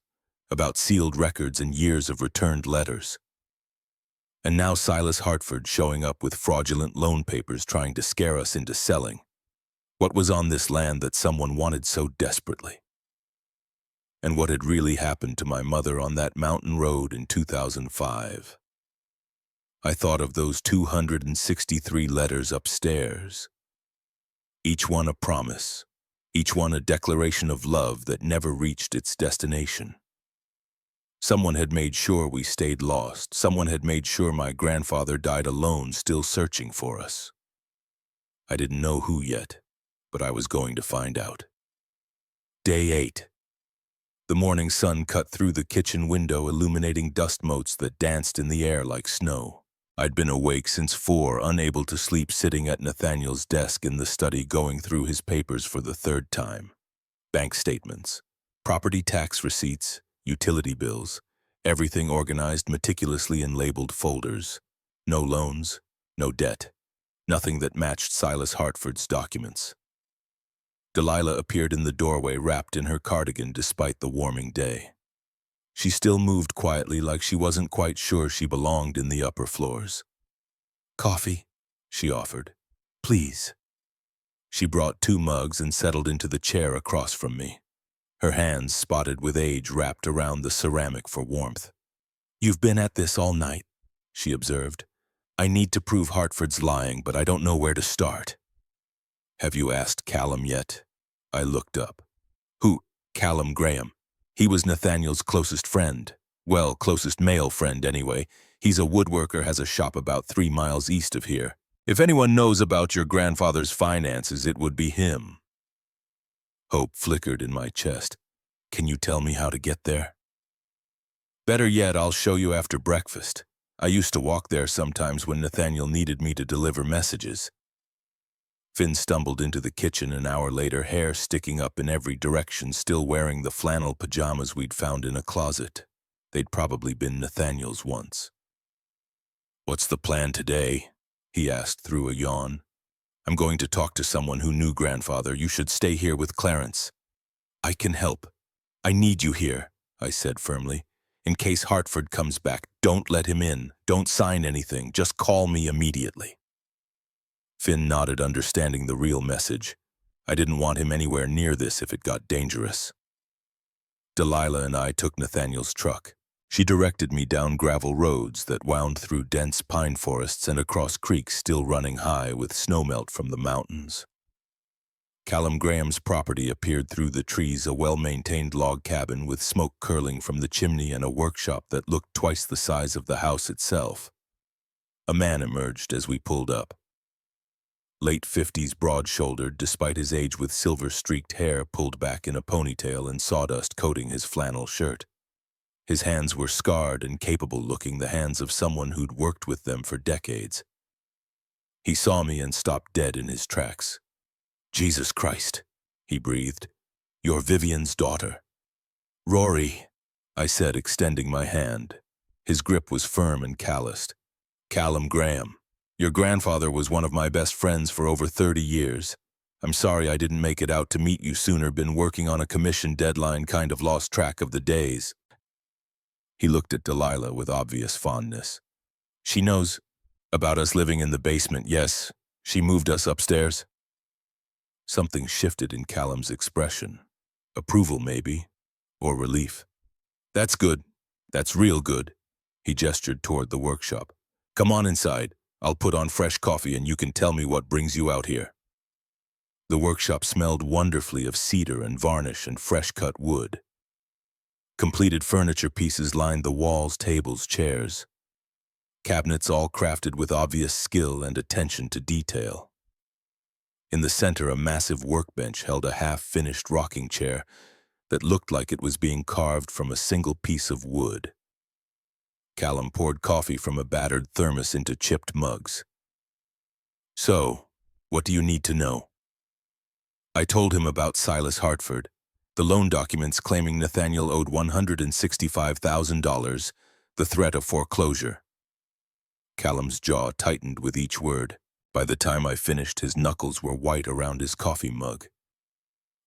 About sealed records and years of returned letters. And now Silas Hartford showing up with fraudulent loan papers trying to scare us into selling. What was on this land that someone wanted so desperately? And what had really happened to my mother on that mountain road in 2005? I thought of those 263 letters upstairs. Each one a promise, each one a declaration of love that never reached its destination. Someone had made sure we stayed lost. Someone had made sure my grandfather died alone, still searching for us. I didn't know who yet, but I was going to find out. Day 8. The morning sun cut through the kitchen window, illuminating dust motes that danced in the air like snow. I'd been awake since 4, unable to sleep, sitting at Nathaniel's desk in the study, going through his papers for the 3rd time. Bank statements, property tax receipts, utility bills, everything organized meticulously in labeled folders. No loans, no debt, nothing that matched Silas Hartford's documents. Delilah appeared in the doorway, wrapped in her cardigan despite the warming day. She still moved quietly, like she wasn't quite sure she belonged in the upper floors. "Coffee?" she offered. "Please." She brought 2 mugs and settled into the chair across from me. Her hands, spotted with age, wrapped around the ceramic for warmth. "You've been at this all night," she observed. "I need to prove Hartford's lying, but I don't know where to start." "Have you asked Callum yet?" I looked up. "Who? Callum Graham? He was Nathaniel's closest friend. Well, closest male friend, anyway. He's a woodworker, has a shop about 3 miles east of here. If anyone knows about your grandfather's finances, it would be him." Hope flickered in my chest. "Can you tell me how to get there?" "Better yet, I'll show you after breakfast. I used to walk there sometimes when Nathaniel needed me to deliver messages." Finn stumbled into the kitchen an hour later, hair sticking up in every direction, still wearing the flannel pajamas we'd found in a closet. They'd probably been Nathaniel's once. "What's the plan today?" he asked through a yawn. "I'm going to talk to someone who knew grandfather. You should stay here with Clarence." "I can help. I need you here," I said firmly. "In case Hartford comes back, don't let him in. Don't sign anything. Just call me immediately." Finn nodded, understanding the real message. I didn't want him anywhere near this if it got dangerous. Delilah and I took Nathaniel's truck. She directed me down gravel roads that wound through dense pine forests and across creeks still running high with snowmelt from the mountains. Callum Graham's property appeared through the trees, a well-maintained log cabin with smoke curling from the chimney and a workshop that looked twice the size of the house itself. A man emerged as we pulled up. Late 50s, broad-shouldered, despite his age, with silver-streaked hair pulled back in a ponytail and sawdust coating his flannel shirt. His hands were scarred and capable-looking, the hands of someone who'd worked with them for decades. He saw me and stopped dead in his tracks. "Jesus Christ," he breathed. "You're Vivian's daughter." "Rory," I said, extending my hand. His grip was firm and calloused. "Callum Graham. Your grandfather was one of my best friends for over 30 years. I'm sorry I didn't make it out to meet you sooner. Been working on a commission deadline, kind of lost track of the days." He looked at Delilah with obvious fondness. "She knows about us living in the basement, yes? She moved us upstairs?" Something shifted in Callum's expression. Approval, maybe, or relief. "That's good. That's real good." He gestured toward the workshop. "Come on inside. I'll put on fresh coffee and you can tell me what brings you out here." The workshop smelled wonderfully of cedar and varnish and fresh-cut wood. Completed furniture pieces lined the walls, tables, chairs. Cabinets all crafted with obvious skill and attention to detail. In the center, a massive workbench held a half-finished rocking chair that looked like it was being carved from a single piece of wood. Callum poured coffee from a battered thermos into chipped mugs. "So, what do you need to know?" I told him about Silas Hartford, the loan documents claiming Nathaniel owed $165,000, the threat of foreclosure. Callum's jaw tightened with each word. By the time I finished, his knuckles were white around his coffee mug.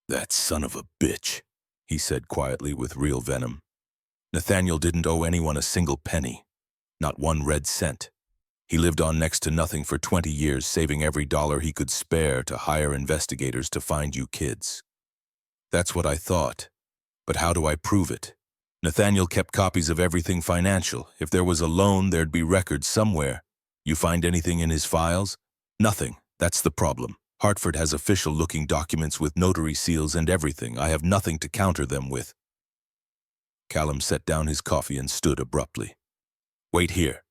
"That son of a bitch," he said quietly with real venom. "Nathaniel didn't owe anyone a single penny. Not one red cent. He lived on next to nothing for 20 years, saving every dollar he could spare to hire investigators to find you kids. That's what I thought. But how do I prove it? Nathaniel kept copies of everything financial. If there was a loan, there'd be records somewhere. You find anything in his files? Nothing. That's the problem. Hartford has official-looking documents with notary seals and everything. I have nothing to counter them with. Callum set down his coffee and stood abruptly. Wait here.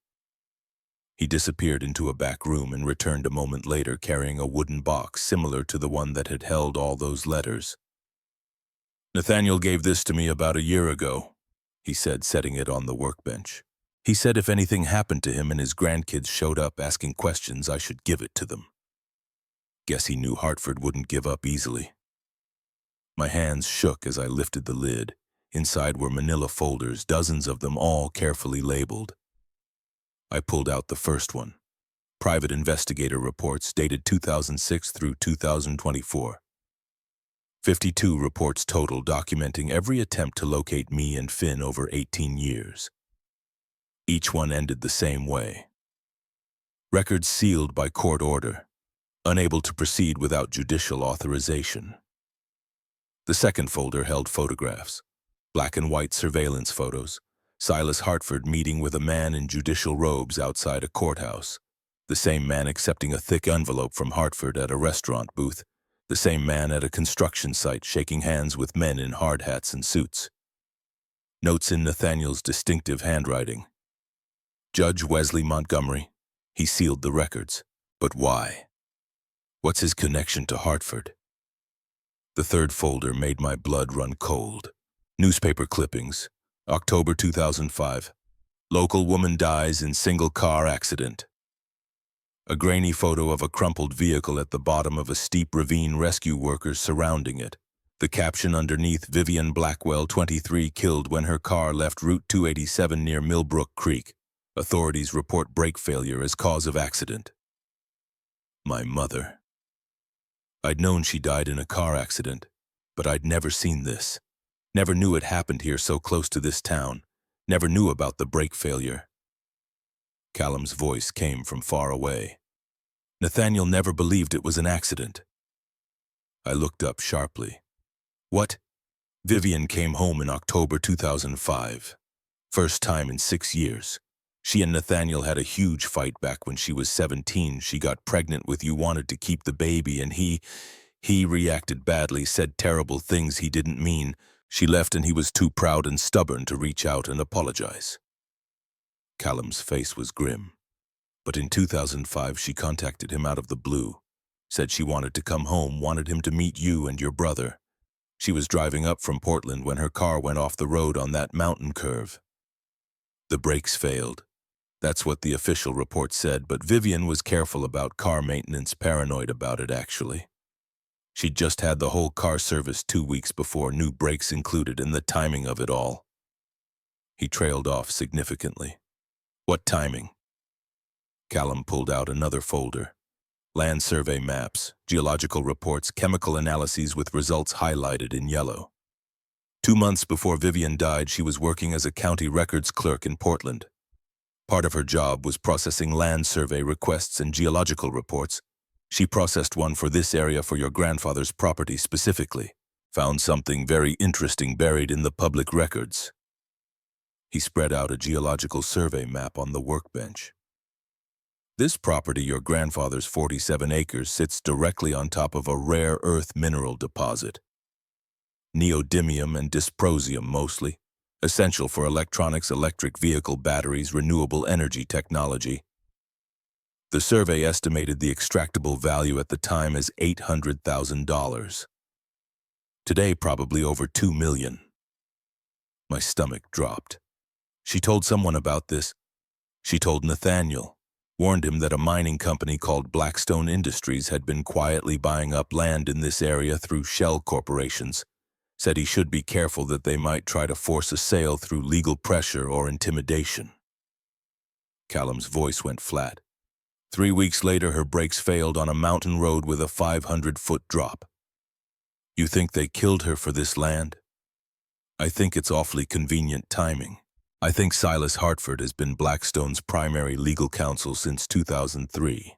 He disappeared into a back room and returned a moment later carrying a wooden box similar to the one that had held all those letters. Nathaniel gave this to me about a year ago, he said, setting it on the workbench. He said if anything happened to him and his grandkids showed up asking questions, I should give it to them. Guess he knew Hartford wouldn't give up easily. My hands shook as I lifted the lid. Inside were manila folders, dozens of them, all carefully labeled. I pulled out the first one. Private investigator reports dated 2006 through 2024. 52 reports total, documenting every attempt to locate me and Finn over 18 years. Each one ended the same way. Records sealed by court order, unable to proceed without judicial authorization. The second folder held photographs, black and white surveillance photos. Silas Hartford meeting with a man in judicial robes outside a courthouse. The same man accepting a thick envelope from Hartford at a restaurant booth. The same man at a construction site shaking hands with men in hard hats and suits. Notes in Nathaniel's distinctive handwriting. Judge Wesley Montgomery. He sealed the records. But why? What's his connection to Hartford? The third folder made my blood run cold. Newspaper clippings. October 2005. Local woman dies in single car accident. A grainy photo of a crumpled vehicle at the bottom of a steep ravine, rescue workers surrounding it. The caption underneath, Vivian Blackwell, 23, killed when her car left Route 287 near Millbrook Creek. Authorities report brake failure as cause of accident. My mother. I'd known she died in a car accident, but I'd never seen this. Never knew it happened here so close to this town. Never knew about the brake failure. Callum's voice came from far away. Nathaniel never believed it was an accident. I looked up sharply. What? Vivian came home in October 2005. First time in 6 years. She and Nathaniel had a huge fight back when she was 17. She got pregnant with you, wanted to keep the baby, and he reacted badly, said terrible things he didn't mean. She left and he was too proud and stubborn to reach out and apologize. Callum's face was grim. But in 2005, she contacted him out of the blue. Said she wanted to come home, wanted him to meet you and your brother. She was driving up from Portland when her car went off the road on that mountain curve. The brakes failed. That's what the official report said, but Vivian was careful about car maintenance, paranoid about it actually. She'd just had the whole car serviced 2 weeks before, new brakes included, and the timing of it all. He trailed off significantly. What timing? Callum pulled out another folder. Land survey maps, geological reports, chemical analyses with results highlighted in yellow. 2 months before Vivian died, she was working as a county records clerk in Portland. Part of her job was processing land survey requests and geological reports. She processed one for this area for your grandfather's property specifically. Found something very interesting buried in the public records. He spread out a geological survey map on the workbench. This property, your grandfather's 47 acres, sits directly on top of a rare earth mineral deposit. Neodymium and dysprosium mostly, essential for electronics, electric vehicle batteries, renewable energy technology. The survey estimated the extractable value at the time as $800,000. Today, probably over $2 million. My stomach dropped. She told someone about this. She told Nathaniel, warned him that a mining company called Blackstone Industries had been quietly buying up land in this area through shell corporations. Said he should be careful that they might try to force a sale through legal pressure or intimidation. Callum's voice went flat. 3 weeks later, her brakes failed on a mountain road with a 500-foot drop. You think they killed her for this land? I think it's awfully convenient timing. I think Silas Hartford has been Blackstone's primary legal counsel since 2003.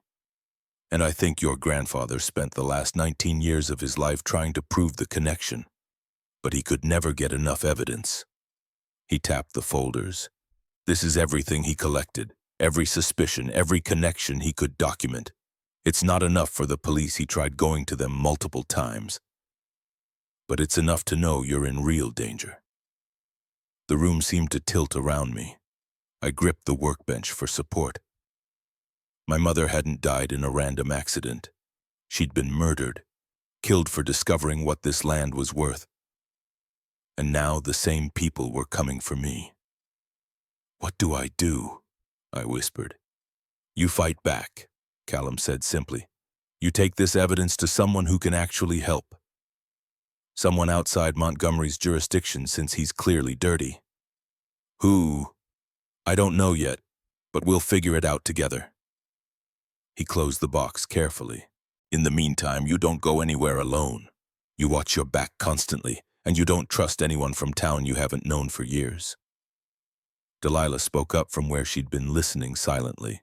And I think your grandfather spent the last 19 years of his life trying to prove the connection, but he could never get enough evidence. He tapped the folders. This is everything he collected, every suspicion, every connection he could document. It's not enough for the police. He tried going to them multiple times. But it's enough to know you're in real danger. The room seemed to tilt around me. I gripped the workbench for support. My mother hadn't died in a random accident. She'd been murdered, killed for discovering what this land was worth. And now the same people were coming for me. What do I do? I whispered. You fight back, Callum said simply. You take this evidence to someone who can actually help. Someone outside Montgomery's jurisdiction, since he's clearly dirty. Who? I don't know yet, but we'll figure it out together. He closed the box carefully. In the meantime, you don't go anywhere alone. You watch your back constantly, and you don't trust anyone from town you haven't known for years. Delilah spoke up from where she'd been listening silently.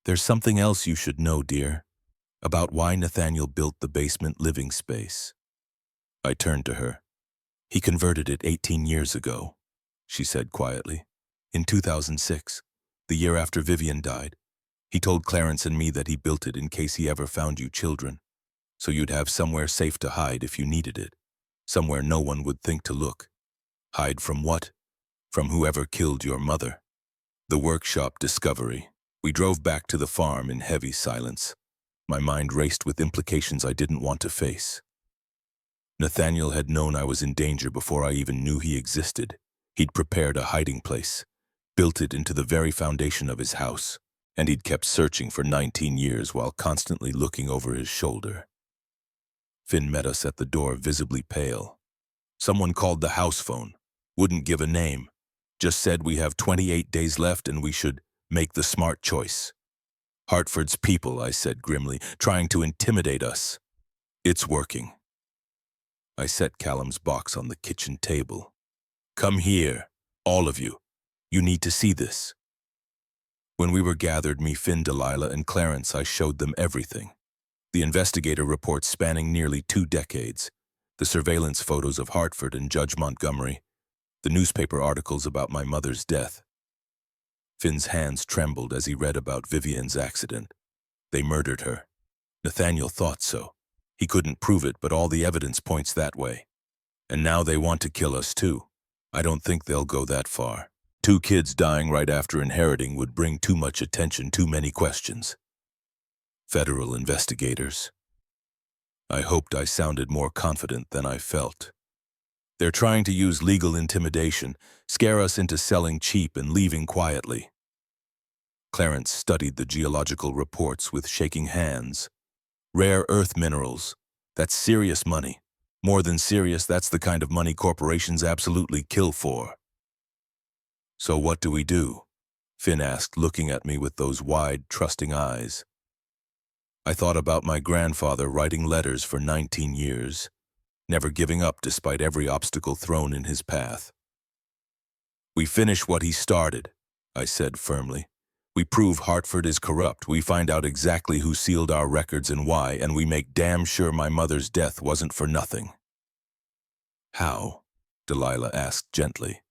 There's something else you should know, dear, about why Nathaniel built the basement living space. I turned to her. He converted it 18 years ago, she said quietly. In 2006, the year after Vivian died, he told Clarence and me that he built it in case he ever found you children, so you'd have somewhere safe to hide if you needed it, somewhere no one would think to look. Hide from what? From whoever killed your mother. The workshop discovery. We drove back to the farm in heavy silence. My mind raced with implications I didn't want to face. Nathaniel had known I was in danger before I even knew he existed. He'd prepared a hiding place, built it into the very foundation of his house, and he'd kept searching for 19 years while constantly looking over his shoulder. Finn met us at the door, visibly pale. Someone called the house phone, wouldn't give a name, just said we have 28 days left and we should make the smart choice. Hartford's people, I said grimly, trying to intimidate us. It's working. I set Callum's box on the kitchen table. Come here, all of you. You need to see this. When we were gathered, me, Finn, Delilah, and Clarence, I showed them everything. The investigator reports spanning nearly 2 decades, the surveillance photos of Hartford and Judge Montgomery, the newspaper articles about my mother's death. Finn's hands trembled as he read about Vivian's accident. They murdered her. Nathaniel thought so. He couldn't prove it, but all the evidence points that way. And now they want to kill us too. I don't think they'll go that far. 2 kids dying right after inheriting would bring too much attention, too many questions. Federal investigators. I hoped I sounded more confident than I felt. They're trying to use legal intimidation, scare us into selling cheap and leaving quietly. Clarence studied the geological reports with shaking hands. Rare earth minerals. That's serious money. More than serious, that's the kind of money corporations absolutely kill for. So what do we do? Finn asked, looking at me with those wide, trusting eyes. I thought about my grandfather writing letters for 19 years, never giving up despite every obstacle thrown in his path. We finish what he started, I said firmly. We prove Hartford is corrupt, we find out exactly who sealed our records and why, and we make damn sure my mother's death wasn't for nothing. How? Delilah asked gently.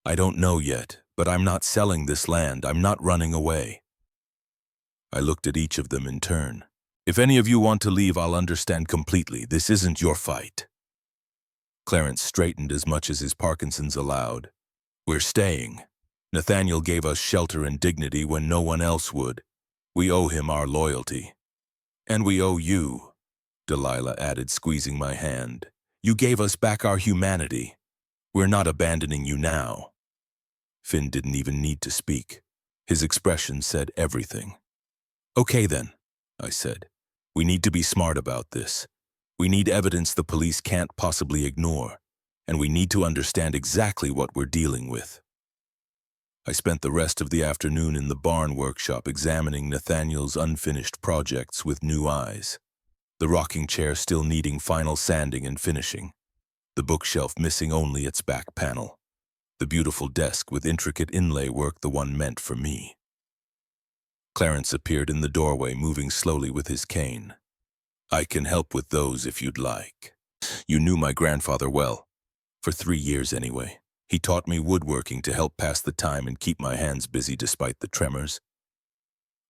I don't know yet, but I'm not selling this land, I'm not running away. I looked at each of them in turn. If any of you want to leave, I'll understand completely. This isn't your fight. Clarence straightened as much as his Parkinson's allowed. We're staying. Nathaniel gave us shelter and dignity when no one else would. We owe him our loyalty. And we owe you, Delilah added, squeezing my hand. You gave us back our humanity. We're not abandoning you now. Finn didn't even need to speak. His expression said everything. Okay then, I said. We need to be smart about this. We need evidence the police can't possibly ignore, and we need to understand exactly what we're dealing with. I spent the rest of the afternoon in the barn workshop examining Nathaniel's unfinished projects with new eyes. The rocking chair still needing final sanding and finishing. The bookshelf missing only its back panel. The beautiful desk with intricate inlay work, the one meant for me. Clarence appeared in the doorway, moving slowly with his cane. "I can help with those if you'd like." "You knew my grandfather well. For 3 years anyway. He taught me woodworking to help pass the time and keep my hands busy despite the tremors.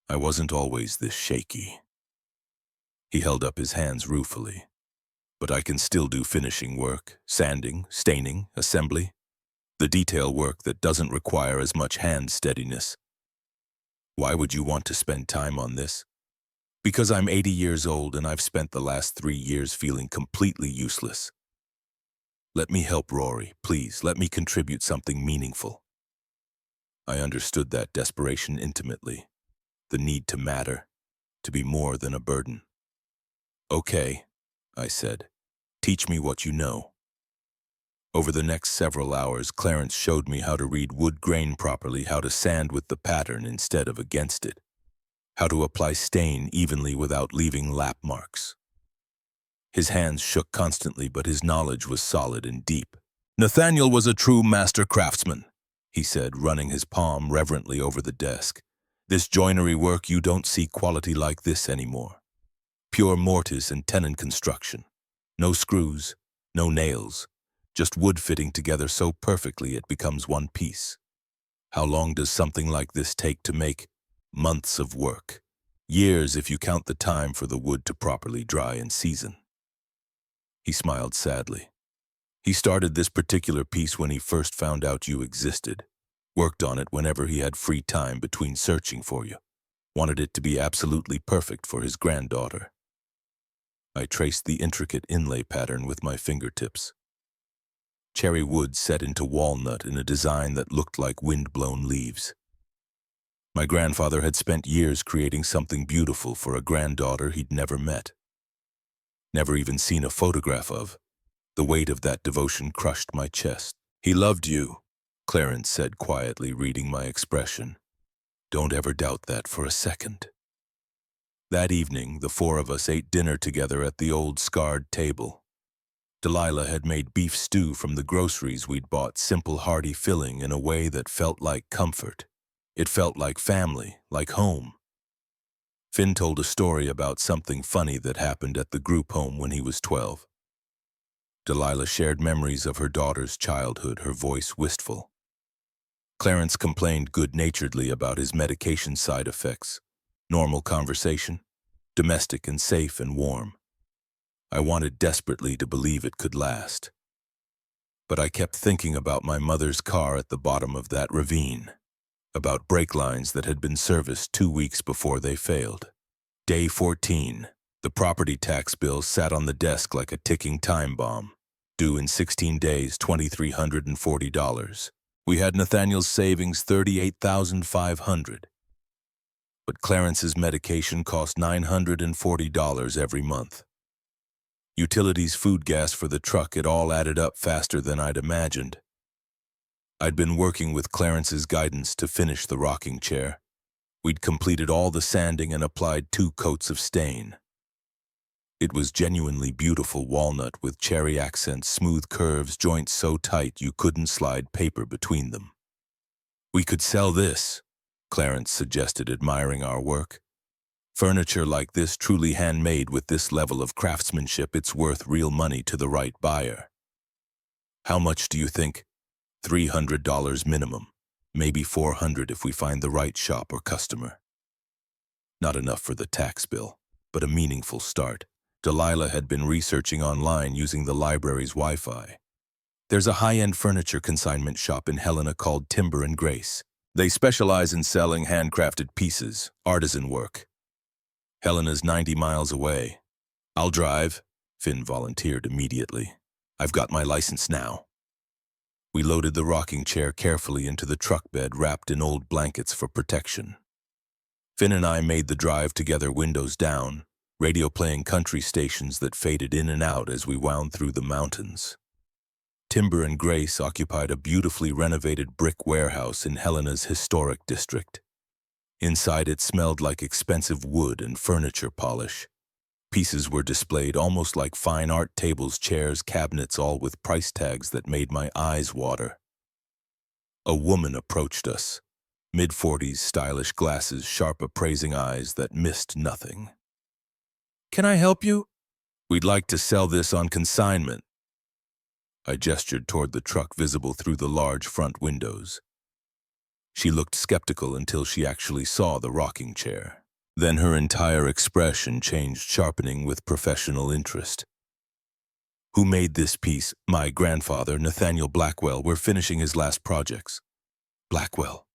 I wasn't always this shaky." He held up his hands ruefully. "But I can still do finishing work, sanding, staining, assembly. The detail work that doesn't require as much hand steadiness." "Why would you want to spend time on this?" "Because I'm 80 years old and I've spent the last 3 years feeling completely useless. Let me help, Rory, please. Let me contribute something meaningful." I understood that desperation intimately. The need to matter, to be more than a burden. "Okay," I said. "Teach me what you know." Over the next several hours, Clarence showed me how to read wood grain properly, how to sand with the pattern instead of against it, how to apply stain evenly without leaving lap marks. His hands shook constantly, but his knowledge was solid and deep. "Nathaniel was a true master craftsman," he said, running his palm reverently over the desk. "This joinery work, you don't see quality like this anymore. Pure mortise and tenon construction. No screws, no nails. Just wood fitting together so perfectly it becomes one piece. How long does something like this take to make? Months of work. Years if you count the time for the wood to properly dry and season." He smiled sadly. "He started this particular piece when he first found out you existed. Worked on it whenever he had free time between searching for you. Wanted it to be absolutely perfect for his granddaughter." I traced the intricate inlay pattern with my fingertips. Cherry wood set into walnut in a design that looked like wind-blown leaves. My grandfather had spent years creating something beautiful for a granddaughter he'd never met. Never even seen a photograph of. The weight of that devotion crushed my chest. "He loved you," Clarence said quietly, reading my expression. "Don't ever doubt that for a second." That evening, the 4 of us ate dinner together at the old scarred table. Delilah had made beef stew from the groceries we'd bought, simple, hearty, filling in a way that felt like comfort. It felt like family, like home. Finn told a story about something funny that happened at the group home when he was 12. Delilah shared memories of her daughter's childhood, her voice wistful. Clarence complained good-naturedly about his medication side effects. Normal conversation, domestic and safe and warm. I wanted desperately to believe it could last. But I kept thinking about my mother's car at the bottom of that ravine, about brake lines that had been serviced 2 weeks before they failed. Day 14, the property tax bill sat on the desk like a ticking time bomb, due in 16 days, $2,340. We had Nathaniel's savings, $38,500. But Clarence's medication cost $940 every month. Utilities, food, gas for the truck, it all added up faster than I'd imagined. I'd been working with Clarence's guidance to finish the rocking chair. We'd completed all the sanding and applied 2 coats of stain. It was genuinely beautiful walnut with cherry accents, smooth curves, joints so tight you couldn't slide paper between them. "We could sell this," Clarence suggested, admiring our work. "Furniture like this, truly handmade with this level of craftsmanship, it's worth real money to the right buyer." "How much do you think?" $300 minimum, maybe $400 if we find the right shop or customer. Not enough for the tax bill, but a meaningful start. Delilah had been researching online using the library's Wi-Fi. "There's a high-end furniture consignment shop in Helena called Timber and Grace. They specialize in selling handcrafted pieces, artisan work. Helena's 90 miles away." "I'll drive," Finn volunteered immediately. "I've got my license now." We loaded the rocking chair carefully into the truck bed, wrapped in old blankets for protection. Finn and I made the drive together, windows down, radio playing country stations that faded in and out as we wound through the mountains. Timber and Grace occupied a beautifully renovated brick warehouse in Helena's historic district. Inside it smelled like expensive wood and furniture polish. Pieces were displayed almost like fine art, tables, chairs, cabinets, all with price tags that made my eyes water. A woman approached us. Mid-40s, stylish glasses, sharp appraising eyes that missed nothing. "Can I help you?" "We'd like to sell this on consignment." I gestured toward the truck visible through the large front windows. She looked skeptical until she actually saw the rocking chair. Then her entire expression changed, sharpening with professional interest. "Who made this piece?" "My grandfather, Nathaniel Blackwell. We're finishing his last projects." "Blackwell."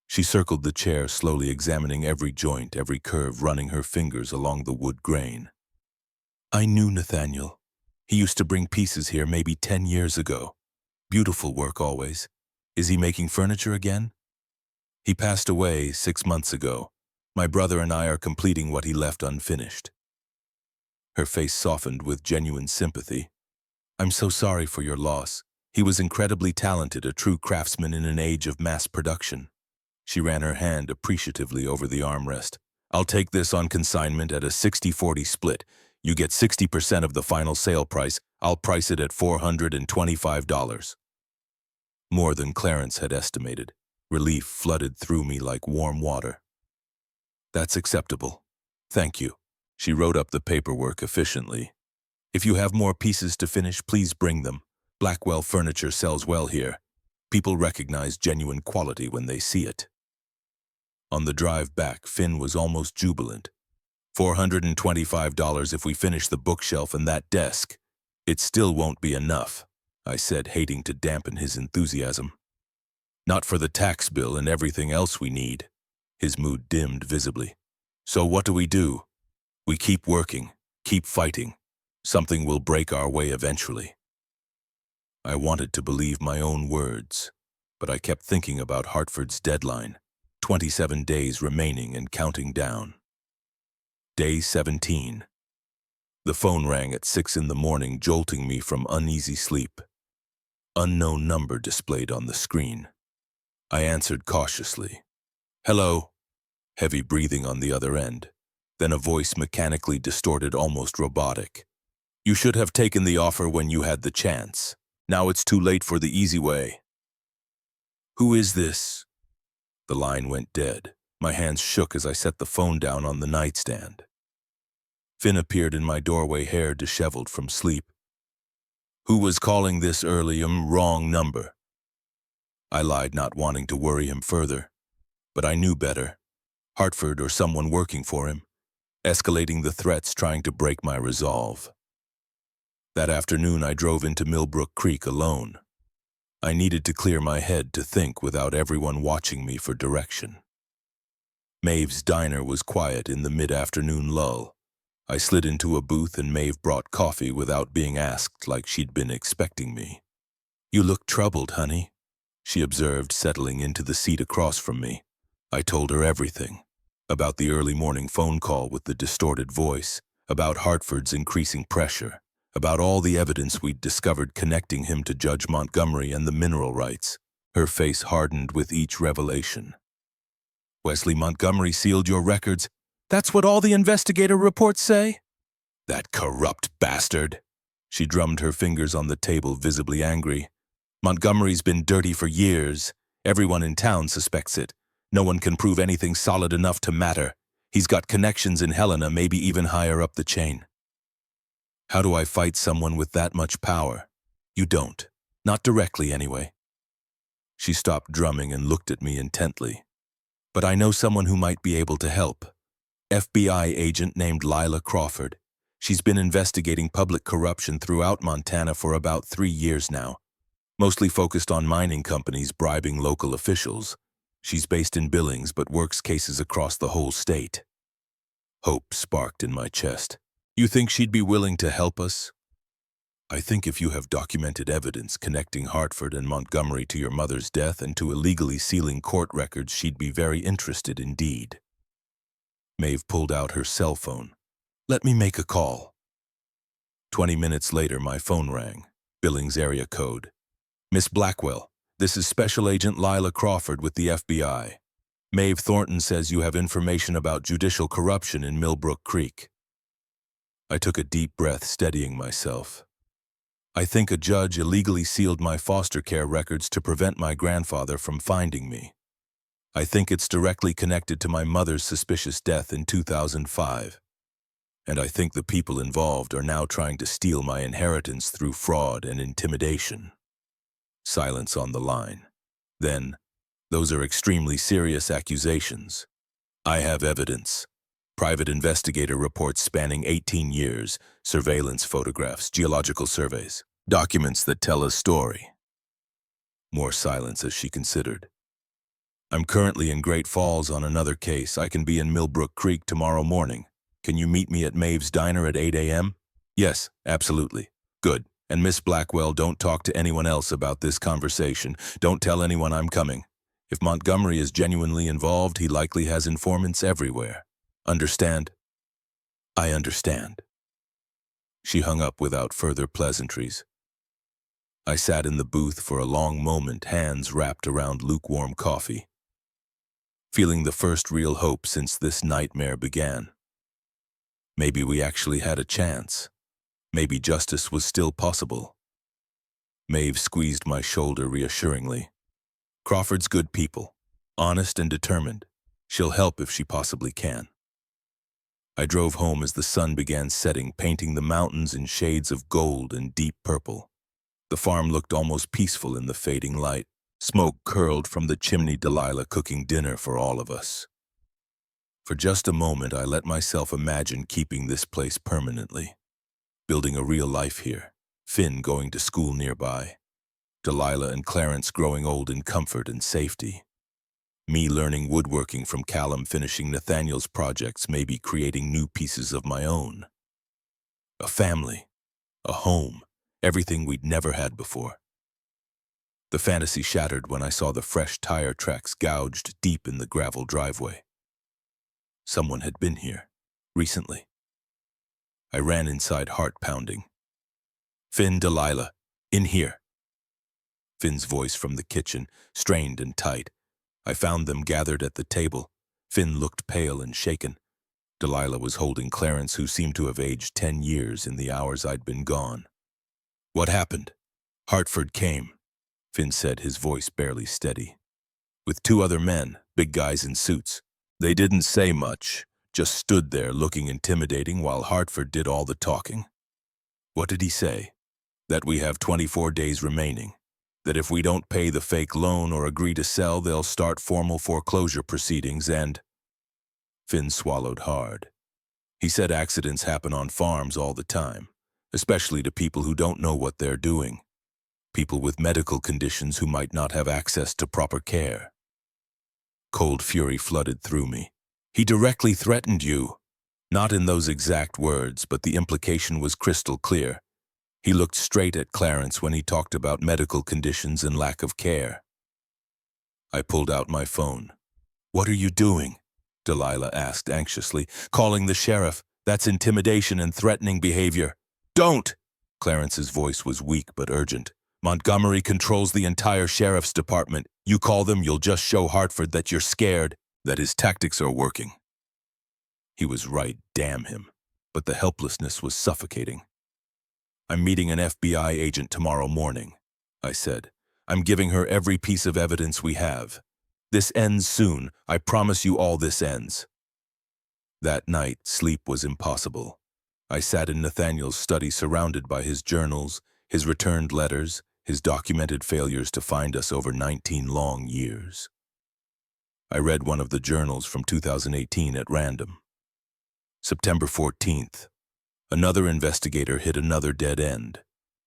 She circled the chair, slowly examining every joint, every curve, running her fingers along the wood grain. "I knew Nathaniel. He used to bring pieces here maybe 10 years ago. Beautiful work always. Is he making furniture again?" "He passed away 6 months ago. My brother and I are completing what he left unfinished." Her face softened with genuine sympathy. "I'm so sorry for your loss. He was incredibly talented, a true craftsman in an age of mass production." She ran her hand appreciatively over the armrest. "I'll take this on consignment at a 60-40 split. You get 60% of the final sale price. I'll price it at $425. More than Clarence had estimated. Relief flooded through me like warm water. "That's acceptable. Thank you." She wrote up the paperwork efficiently. "If you have more pieces to finish, please bring them. Blackwell Furniture sells well here. People recognize genuine quality when they see it." On the drive back, Finn was almost jubilant. $425 if we finish the bookshelf and that desk. "It still won't be enough," I said, hating to dampen his enthusiasm. "Not for the tax bill and everything else we need." His mood dimmed visibly. "So what do? We keep working, keep fighting. Something will break our way eventually." I wanted to believe my own words, but I kept thinking about Hartford's deadline. 27 days remaining and counting down. Day 17. The phone rang at 6 in the morning, jolting me from uneasy sleep. Unknown number displayed on the screen. I answered cautiously. "Hello." Heavy breathing on the other end. Then a voice mechanically distorted, almost robotic. "You should have taken the offer when you had the chance. Now it's too late for the easy way." "Who is this?" The line went dead. My hands shook as I set the phone down on the nightstand. Finn appeared in my doorway, hair disheveled from sleep. "Who was calling this early? Wrong number." I lied, not wanting to worry him further. But I knew better. Hartford or someone working for him, escalating the threats, trying to break my resolve. That afternoon I drove into Millbrook Creek alone. I needed to clear my head, to think without everyone watching me for direction. Maeve's diner was quiet in the mid-afternoon lull. I slid into a booth and Maeve brought coffee without being asked, like she'd been expecting me. "You look troubled, honey," she observed, settling into the seat across from me. I told her everything. About the early morning phone call with the distorted voice, about Hartford's increasing pressure, about all the evidence we'd discovered connecting him to Judge Montgomery and the mineral rights. Her face hardened with each revelation. "Wesley Montgomery sealed your records? That's what all the investigator reports say?" "That corrupt bastard." She drummed her fingers on the table, visibly angry. "Montgomery's been dirty for years. Everyone in town suspects it. No one can prove anything solid enough to matter. He's got connections in Helena, maybe even higher up the chain." "How do I fight someone with that much power?" "You don't. Not directly, anyway." She stopped drumming and looked at me intently. "But I know someone who might be able to help. FBI agent named Lila Crawford. She's been investigating public corruption throughout Montana for about 3 years now, mostly focused on mining companies bribing local officials. She's based in Billings but works cases across the whole state." Hope sparked in my chest. "You think she'd be willing to help us?" "I think if you have documented evidence connecting Hartford and Montgomery to your mother's death and to illegally sealing court records, she'd be very interested indeed." Maeve pulled out her cell phone. "Let me make a call." 20 minutes later, my phone rang. Billings area code. "Miss Blackwell, this is Special Agent Lila Crawford with the FBI. Maeve Thornton says you have information about judicial corruption in Millbrook Creek." I took a deep breath, steadying myself. I think a judge illegally sealed my foster care records to prevent my grandfather from finding me. I think it's directly connected to my mother's suspicious death in 2005. And I think the people involved are now trying to steal my inheritance through fraud and intimidation. Silence on the line. Then, those are extremely serious accusations. I have evidence. Private investigator reports spanning 18 years, surveillance photographs, geological surveys, documents that tell a story. More silence as she considered. I'm currently in Great Falls on another case. I can be in Millbrook Creek tomorrow morning. Can you meet me at Maeve's Diner at 8 a.m.? Yes, absolutely. Good. And Miss Blackwell, don't talk to anyone else about this conversation. Don't tell anyone I'm coming. If Montgomery is genuinely involved, he likely has informants everywhere. Understand? I understand. She hung up without further pleasantries. I sat in the booth for a long moment, hands wrapped around lukewarm coffee, feeling the first real hope since this nightmare began. Maybe we actually had a chance. Maybe justice was still possible. Maeve squeezed my shoulder reassuringly. Crawford's good people, honest and determined. She'll help if she possibly can. I drove home as the sun began setting, painting the mountains in shades of gold and deep purple. The farm looked almost peaceful in the fading light. Smoke curled from the chimney, Delilah cooking dinner for all of us. For just a moment, I let myself imagine keeping this place permanently, building a real life here, Finn going to school nearby, Delilah and Clarence growing old in comfort and safety, me learning woodworking from Callum, finishing Nathaniel's projects, maybe creating new pieces of my own. A family, a home, everything we'd never had before. The fantasy shattered when I saw the fresh tire tracks gouged deep in the gravel driveway. Someone had been here, recently. I ran inside, heart pounding. Finn, Delilah, in here. Finn's voice from the kitchen, strained and tight. I found them gathered at the table. Finn looked pale and shaken. Delilah was holding Clarence, who seemed to have aged 10 years in the hours I'd been gone. What happened? Hartford came, Finn said, his voice barely steady. With 2 other men, big guys in suits. They didn't say much, just stood there looking intimidating while Hartford did all the talking. What did he say? That we have 24 days remaining. That if we don't pay the fake loan or agree to sell, they'll start formal foreclosure proceedings and… Finn swallowed hard. He said accidents happen on farms all the time, especially to people who don't know what they're doing. People with medical conditions who might not have access to proper care. Cold fury flooded through me. He directly threatened you. Not in those exact words, but the implication was crystal clear. He looked straight at Clarence when he talked about medical conditions and lack of care. I pulled out my phone. What are you doing? Delilah asked anxiously. Calling the sheriff. That's intimidation and threatening behavior. Don't! Clarence's voice was weak but urgent. Montgomery controls the entire sheriff's department. You call them, you'll just show Hartford that you're scared, that his tactics are working. He was right, damn him. But the helplessness was suffocating. I'm meeting an FBI agent tomorrow morning, I said. I'm giving her every piece of evidence we have. This ends soon. I promise you all this ends. That night, sleep was impossible. I sat in Nathaniel's study surrounded by his journals, his returned letters, his documented failures to find us over 19 long years. I read one of the journals from 2018 at random. September 14th. Another investigator hit another dead end.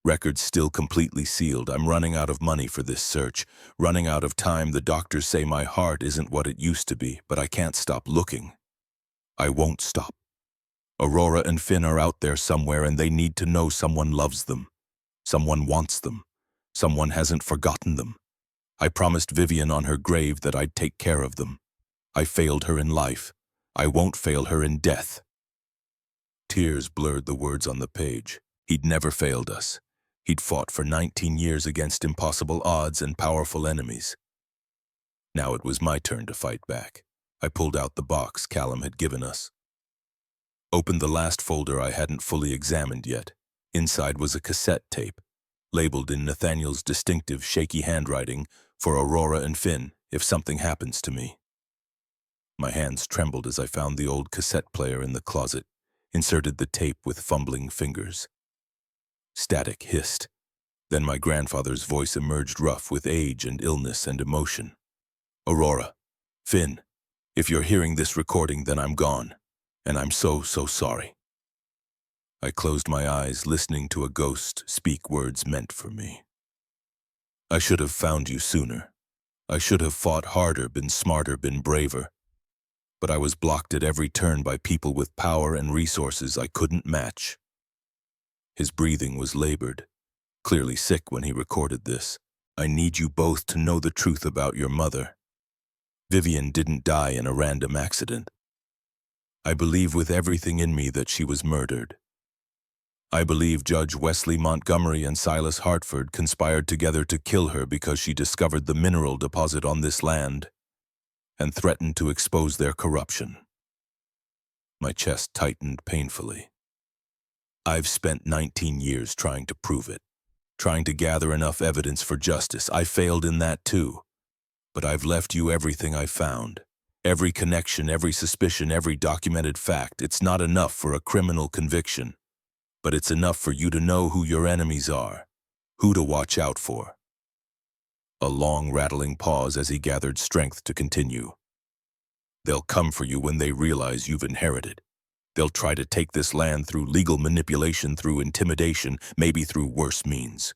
Records still completely sealed. I'm running out of money for this search, running out of time. The doctors say my heart isn't what it used to be, but I can't stop looking. I won't stop. Aurora and Finn are out there somewhere, and they need to know someone loves them. Someone wants them. Someone hasn't forgotten them. I promised Vivian on her grave that I'd take care of them. I failed her in life. I won't fail her in death. Tears blurred the words on the page. He'd never failed us. He'd fought for 19 years against impossible odds and powerful enemies. Now it was my turn to fight back. I pulled out the box Callum had given us. Opened the last folder I hadn't fully examined yet. Inside was a cassette tape, labeled in Nathaniel's distinctive, shaky handwriting, for Aurora and Finn, if something happens to me. My hands trembled as I found the old cassette player in the closet, inserted the tape with fumbling fingers. Static hissed. Then my grandfather's voice emerged rough with age and illness and emotion. Aurora, Finn, if you're hearing this recording, then I'm gone, and I'm so sorry. I closed my eyes, listening to a ghost speak words meant for me. I should have found you sooner. I should have fought harder, been smarter, been braver. But I was blocked at every turn by people with power and resources I couldn't match. His breathing was labored, clearly sick when he recorded this. I need you both to know the truth about your mother. Vivian didn't die in a random accident. I believe with everything in me that she was murdered. I believe Judge Wesley Montgomery and Silas Hartford conspired together to kill her because she discovered the mineral deposit on this land and threatened to expose their corruption. My chest tightened painfully. I've spent 19 years trying to prove it, trying to gather enough evidence for justice. I failed in that too. But I've left you everything I found. Every connection, every suspicion, every documented fact. It's not enough for a criminal conviction, but it's enough for you to know who your enemies are, who to watch out for. A long, rattling pause as he gathered strength to continue. They'll come for you when they realize you've inherited. They'll try to take this land through legal manipulation, through intimidation, maybe through worse means.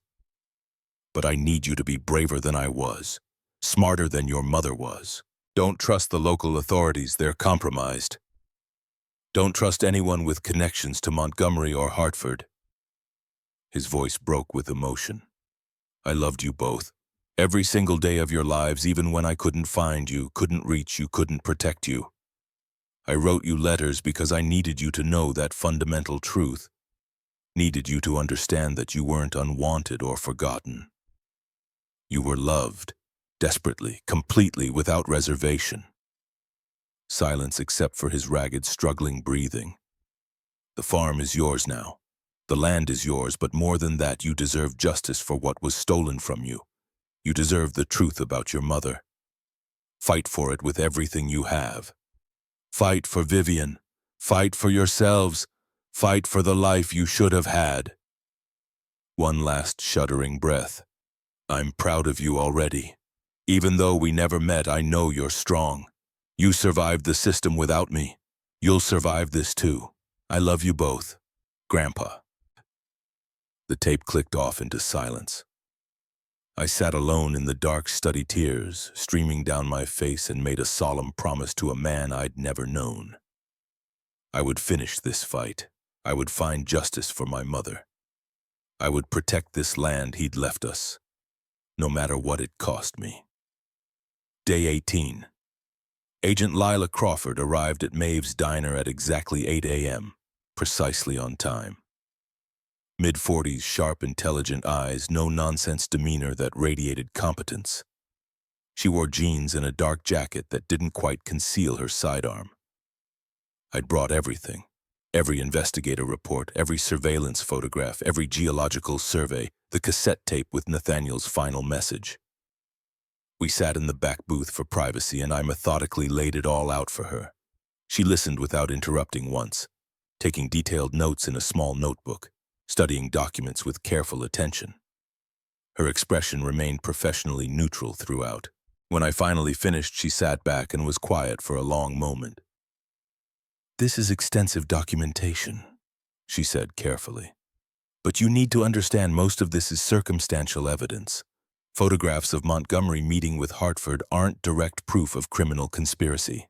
But I need you to be braver than I was, smarter than your mother was. Don't trust the local authorities, they're compromised. Don't trust anyone with connections to Montgomery or Hartford. His voice broke with emotion. I loved you both. Every single day of your lives, even when I couldn't find you, couldn't reach you, couldn't protect you. I wrote you letters because I needed you to know that fundamental truth. Needed you to understand that you weren't unwanted or forgotten. You were loved, desperately, completely, without reservation. Silence except for his ragged, struggling breathing. The farm is yours now. The land is yours, but more than that, you deserve justice for what was stolen from you. You deserve the truth about your mother. Fight for it with everything you have. Fight for Vivian. Fight for yourselves. Fight for the life you should have had. One last shuddering breath. I'm proud of you already. Even though we never met, I know you're strong. You survived the system without me. You'll survive this too. I love you both. Grandpa. The tape clicked off into silence. I sat alone in the dark, study tears streaming down my face and made a solemn promise to a man I'd never known. I would finish this fight. I would find justice for my mother. I would protect this land he'd left us, no matter what it cost me. Day 18. Agent Lila Crawford arrived at Maeve's diner at exactly 8 a.m., precisely on time. Mid-40s, sharp, intelligent eyes, no-nonsense demeanor that radiated competence. She wore jeans and a dark jacket that didn't quite conceal her sidearm. I'd brought everything. Every investigator report, every surveillance photograph, every geological survey, the cassette tape with Nathaniel's final message. We sat in the back booth for privacy, and I methodically laid it all out for her. She listened without interrupting once, taking detailed notes in a small notebook, studying documents with careful attention. Her expression remained professionally neutral throughout. When I finally finished, she sat back and was quiet for a long moment. "This is extensive documentation," she said carefully. "But you need to understand most of this is circumstantial evidence. Photographs of Montgomery meeting with Hartford aren't direct proof of criminal conspiracy.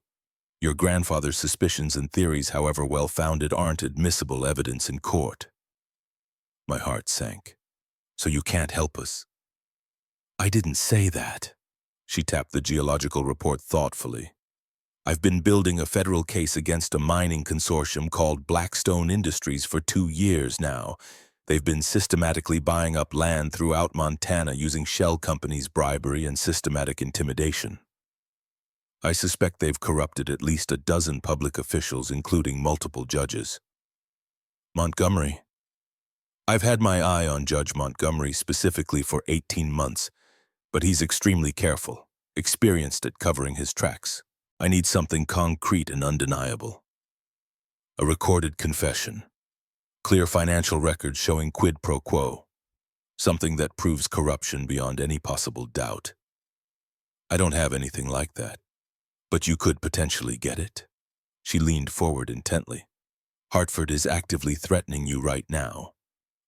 Your grandfather's suspicions and theories, however well-founded, aren't admissible evidence in court." My heart sank. "So you can't help us?" "I didn't say that." She tapped the geological report thoughtfully. "I've been building a federal case against a mining consortium called Blackstone Industries for 2 years now. They've been systematically buying up land throughout Montana using shell companies' bribery and systematic intimidation. I suspect they've corrupted at least a dozen public officials, including multiple judges. Montgomery, I've had my eye on Judge Montgomery specifically for 18 months, but he's extremely careful, experienced at covering his tracks. I need something concrete and undeniable. A recorded confession. Clear financial records showing quid pro quo. Something that proves corruption beyond any possible doubt. I don't have anything like that, but you could potentially get it. She leaned forward intently. Hartford is actively threatening you right now,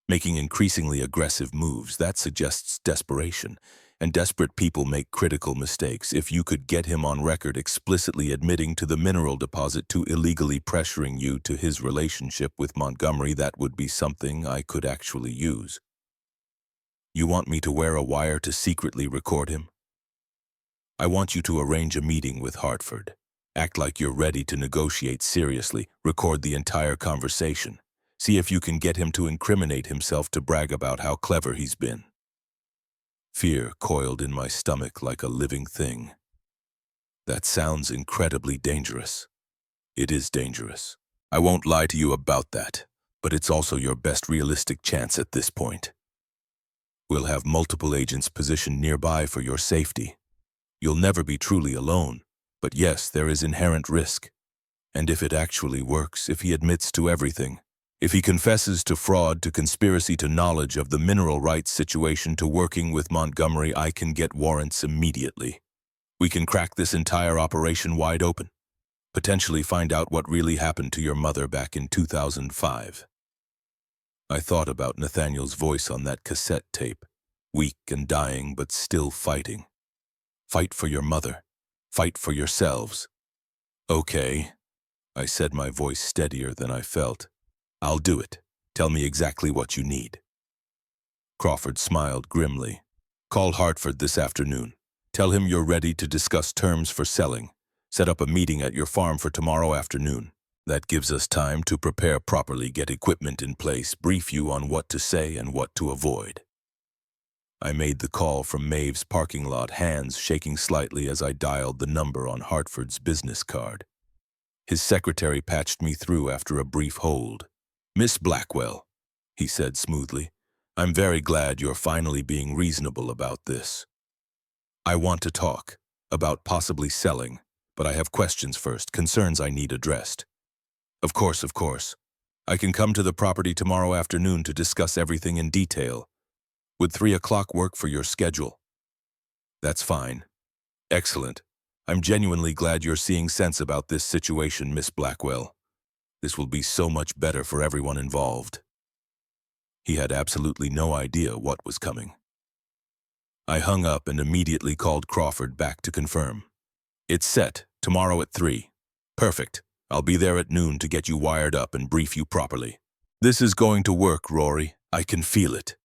making increasingly aggressive moves. That suggests desperation, and desperate people make critical mistakes. If you could get him on record explicitly admitting to the mineral deposit to illegally pressuring you to his relationship with Montgomery, that would be something I could actually use. You want me to wear a wire to secretly record him? I want you to arrange a meeting with Hartford. Act like you're ready to negotiate seriously. Record the entire conversation. See if you can get him to incriminate himself, to brag about how clever he's been. Fear coiled in my stomach like a living thing. That sounds incredibly dangerous. It is dangerous. I won't lie to you about that, but it's also your best realistic chance at this point. We'll have multiple agents positioned nearby for your safety. You'll never be truly alone, but yes, there is inherent risk. And if it actually works, if he admits to everything, if he confesses to fraud, to conspiracy, to knowledge of the mineral rights situation, to working with Montgomery, I can get warrants immediately. We can crack this entire operation wide open. Potentially find out what really happened to your mother back in 2005. I thought about Nathaniel's voice on that cassette tape, weak and dying, but still fighting. Fight for your mother. Fight for yourselves. Okay, I said, my voice steadier than I felt. I'll do it. Tell me exactly what you need. Crawford smiled grimly. Call Hartford this afternoon. Tell him you're ready to discuss terms for selling. Set up a meeting at your farm for tomorrow afternoon. That gives us time to prepare properly, get equipment in place, brief you on what to say and what to avoid. I made the call from Maeve's parking lot, hands shaking slightly as I dialed the number on Hartford's business card. His secretary patched me through after a brief hold. Miss Blackwell, he said smoothly, I'm very glad you're finally being reasonable about this. I want to talk about possibly selling, but I have questions first, concerns I need addressed. Of course. I can come to the property tomorrow afternoon to discuss everything in detail. Would 3 o'clock work for your schedule? That's fine. Excellent. I'm genuinely glad you're seeing sense about this situation, Miss Blackwell. This will be so much better for everyone involved. He had absolutely no idea what was coming. I hung up and immediately called Crawford back to confirm. It's set, tomorrow at 3. Perfect. I'll be there at noon to get you wired up and brief you properly. This is going to work, Rory. I can feel it.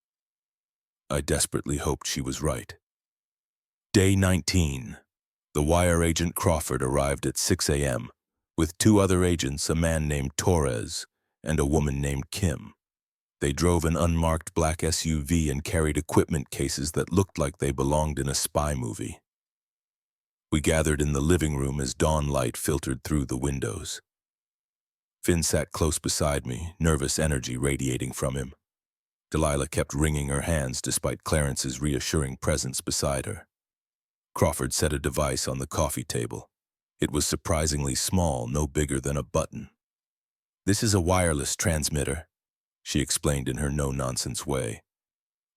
I desperately hoped she was right. Day 19. The wire agent Crawford arrived at 6 a.m. with 2 other agents, a man named Torres and a woman named Kim. They drove an unmarked black SUV and carried equipment cases that looked like they belonged in a spy movie. We gathered in the living room as dawn light filtered through the windows. Finn sat close beside me, nervous energy radiating from him. Delilah kept wringing her hands despite Clarence's reassuring presence beside her. Crawford set a device on the coffee table. It was surprisingly small, no bigger than a button. This is a wireless transmitter, she explained in her no-nonsense way.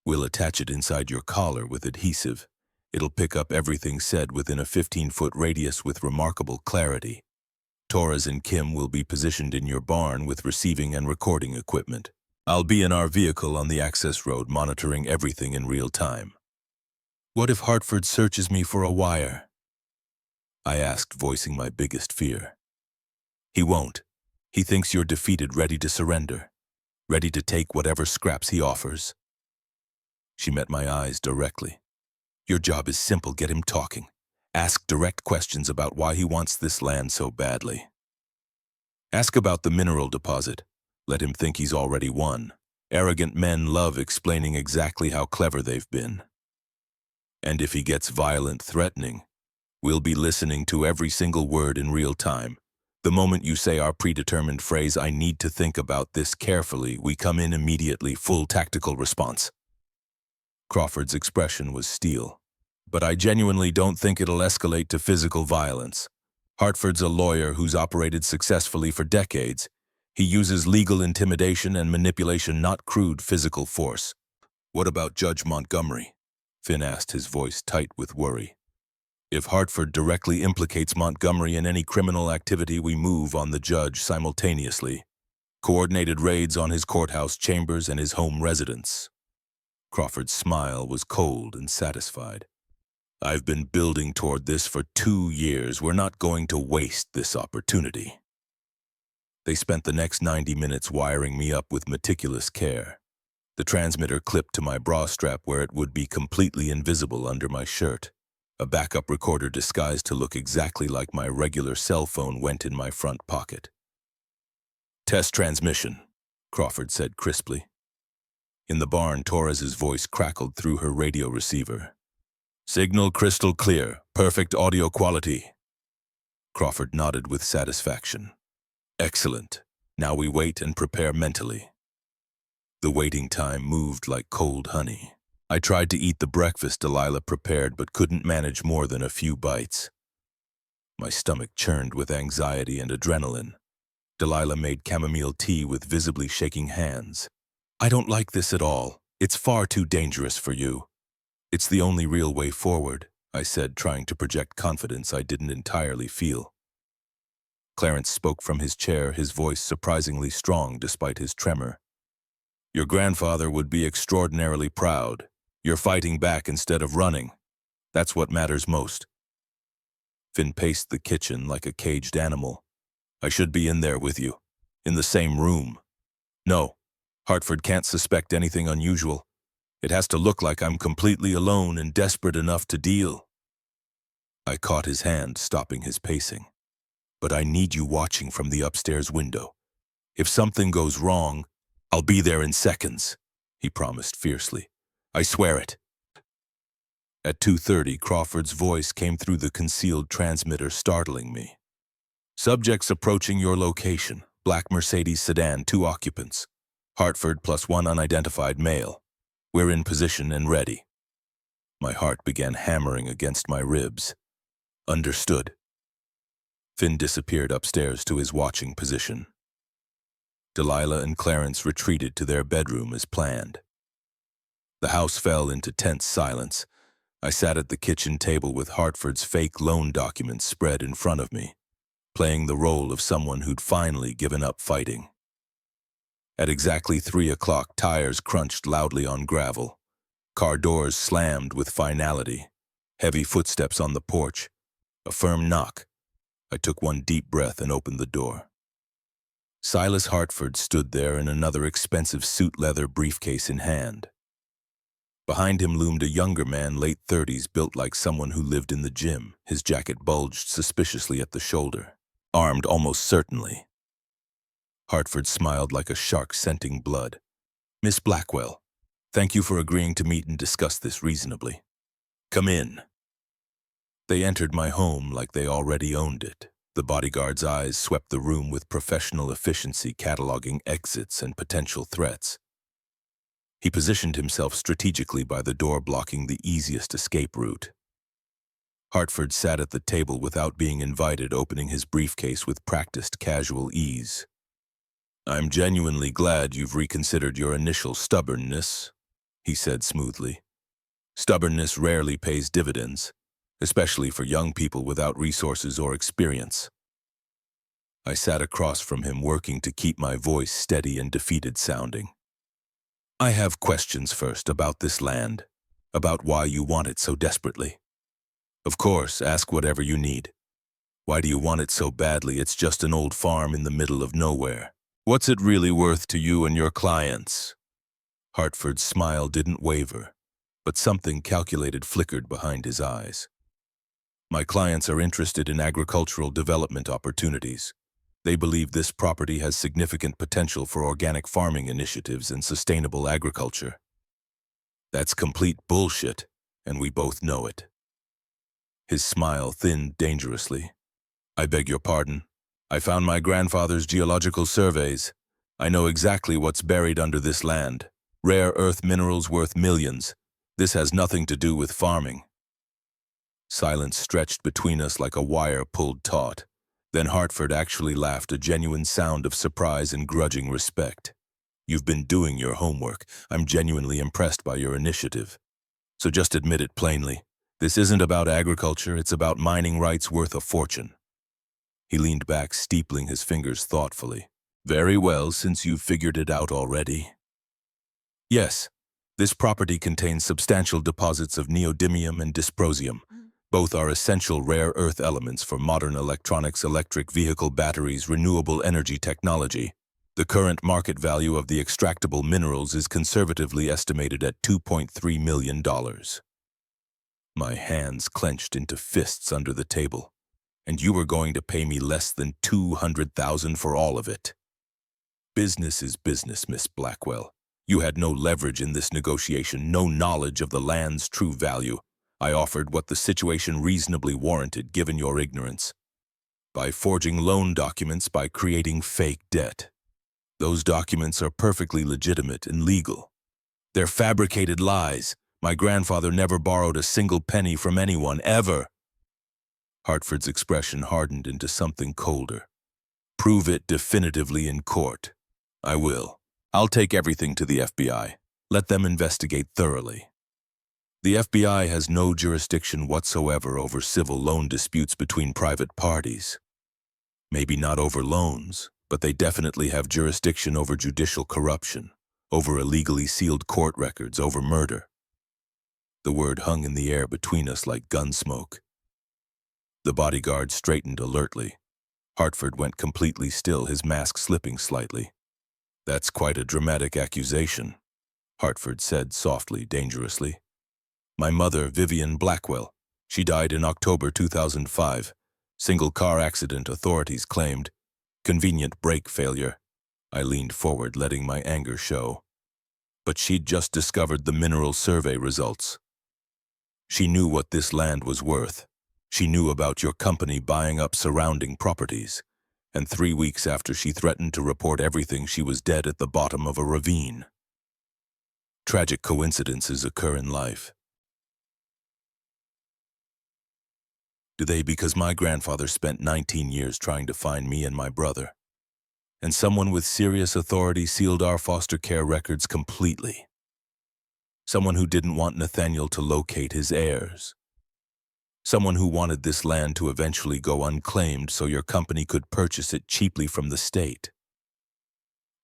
We'll attach it inside your collar with adhesive. It'll pick up everything said within a 15-foot radius with remarkable clarity. Torres and Kim will be positioned in your barn with receiving and recording equipment. I'll be in our vehicle on the access road monitoring everything in real time. What if Hartford searches me for a wire? I asked, voicing my biggest fear. He won't. He thinks you're defeated, ready to surrender, ready to take whatever scraps he offers. She met my eyes directly. Your job is simple, get him talking. Ask direct questions about why he wants this land so badly. Ask about the mineral deposit. Let him think he's already won. Arrogant men love explaining exactly how clever they've been. And if he gets violent, threatening, we'll be listening to every single word in real time. The moment you say our predetermined phrase, "I need to think about this carefully," we come in immediately, full tactical response. Crawford's expression was steel. But I genuinely don't think it'll escalate to physical violence. Hartford's a lawyer who's operated successfully for decades. He uses legal intimidation and manipulation, not crude physical force. What about Judge Montgomery? Finn asked, his voice tight with worry. If Hartford directly implicates Montgomery in any criminal activity, we move on the judge simultaneously. Coordinated raids on his courthouse chambers and his home residence. Crawford's smile was cold and satisfied. I've been building toward this for 2 years. We're not going to waste this opportunity. They spent the next 90 minutes wiring me up with meticulous care. The transmitter clipped to my bra strap where it would be completely invisible under my shirt. A backup recorder disguised to look exactly like my regular cell phone went in my front pocket. "Test transmission," Crawford said crisply. In the barn, Torres's voice crackled through her radio receiver. "Signal crystal clear, perfect audio quality." Crawford nodded with satisfaction. "Excellent. Now we wait and prepare mentally." The waiting time moved like cold honey. I tried to eat the breakfast Delilah prepared but couldn't manage more than a few bites. My stomach churned with anxiety and adrenaline. Delilah made chamomile tea with visibly shaking hands. "I don't like this at all. It's far too dangerous for you." "It's the only real way forward," I said, trying to project confidence I didn't entirely feel. Clarence spoke from his chair, his voice surprisingly strong despite his tremor. "Your grandfather would be extraordinarily proud. You're fighting back instead of running. That's what matters most." Finn paced the kitchen like a caged animal. "I should be in there with you. In the same room." "No, Hartford can't suspect anything unusual. It has to look like I'm completely alone and desperate enough to deal." I caught his hand, stopping his pacing. "But I need you watching from the upstairs window. If something goes wrong, I'll be there in seconds," he promised fiercely. "I swear it." At 2:30, Crawford's voice came through the concealed transmitter, startling me. "Subjects approaching your location. Black Mercedes sedan, 2 occupants. Hartford plus 1 unidentified male. We're in position and ready." My heart began hammering against my ribs. "Understood." Finn disappeared upstairs to his watching position. Delilah and Clarence retreated to their bedroom as planned. The house fell into tense silence. I sat at the kitchen table with Hartford's fake loan documents spread in front of me, playing the role of someone who'd finally given up fighting. At exactly 3 o'clock, tires crunched loudly on gravel. Car doors slammed with finality. Heavy footsteps on the porch. A firm knock. I took one deep breath and opened the door. Silas Hartford stood there in another expensive suit leather briefcase in hand. Behind him loomed a younger man, late 30s, built like someone who lived in the gym. His jacket bulged suspiciously at the shoulder. Armed almost certainly. Hartford smiled like a shark scenting blood. "Miss Blackwell, thank you for agreeing to meet and discuss this reasonably. Come in." They entered my home like they already owned it. The bodyguard's eyes swept the room with professional efficiency, cataloging exits and potential threats. He positioned himself strategically by the door, blocking the easiest escape route. Hartford sat at the table without being invited, opening his briefcase with practiced casual ease. "I'm genuinely glad you've reconsidered your initial stubbornness," he said smoothly. "Stubbornness rarely pays dividends, especially for young people without resources or experience." I sat across from him, working to keep my voice steady and defeated sounding. "I have questions first about this land, about why you want it so desperately." "Of course, ask whatever you need. Why do you want it so badly? It's just an old farm in the middle of nowhere. What's it really worth to you and your clients?" Hartford's smile didn't waver, but something calculated flickered behind his eyes. "My clients are interested in agricultural development opportunities. They believe this property has significant potential for organic farming initiatives and sustainable agriculture." "That's complete bullshit, and we both know it." His smile thinned dangerously. "I beg your pardon. I found my grandfather's geological surveys. I know exactly what's buried under this land. Rare earth minerals worth millions. This has nothing to do with farming. Silence stretched between us like a wire pulled taut. Then Hartford actually laughed, a genuine sound of surprise and grudging respect. You've been doing your homework. I'm genuinely impressed by your initiative. So just admit it plainly. This isn't about agriculture, it's about mining rights worth a fortune. He leaned back, steepling his fingers thoughtfully. Very well, since you've figured it out already. Yes, this property contains substantial deposits of neodymium and dysprosium. Both are essential rare earth elements for modern electronics, electric vehicle batteries, renewable energy technology. The current market value of the extractable minerals is conservatively estimated at $2.3 million. My hands clenched into fists under the table. And you were going to pay me less than $200,000 for all of it. Business is business, Miss Blackwell. You had no leverage in this negotiation, no knowledge of the land's true value. I offered what the situation reasonably warranted, given your ignorance. By forging loan documents, by creating fake debt. Those documents are perfectly legitimate and legal. They're fabricated lies. My grandfather never borrowed a single penny from anyone, ever. Hartford's expression hardened into something colder. Prove it definitively in court. I will. I'll take everything to the FBI. Let them investigate thoroughly. The FBI has no jurisdiction whatsoever over civil loan disputes between private parties. Maybe not over loans, but they definitely have jurisdiction over judicial corruption, over illegally sealed court records, over murder. The word hung in the air between us like gun smoke. The bodyguard straightened alertly. Hartford went completely still, his mask slipping slightly. That's quite a dramatic accusation, Hartford said softly, dangerously. My mother, Vivian Blackwell. She died in October 2005. Single car accident, authorities claimed. Convenient brake failure. I leaned forward, letting my anger show. But she'd just discovered the mineral survey results. She knew what this land was worth. She knew about your company buying up surrounding properties. And 3 weeks after she threatened to report everything, she was dead at the bottom of a ravine. Tragic coincidences occur in life. Do they? Because my grandfather spent 19 years trying to find me and my brother. And someone with serious authority sealed our foster care records completely. Someone who didn't want Nathaniel to locate his heirs. Someone who wanted this land to eventually go unclaimed so your company could purchase it cheaply from the state.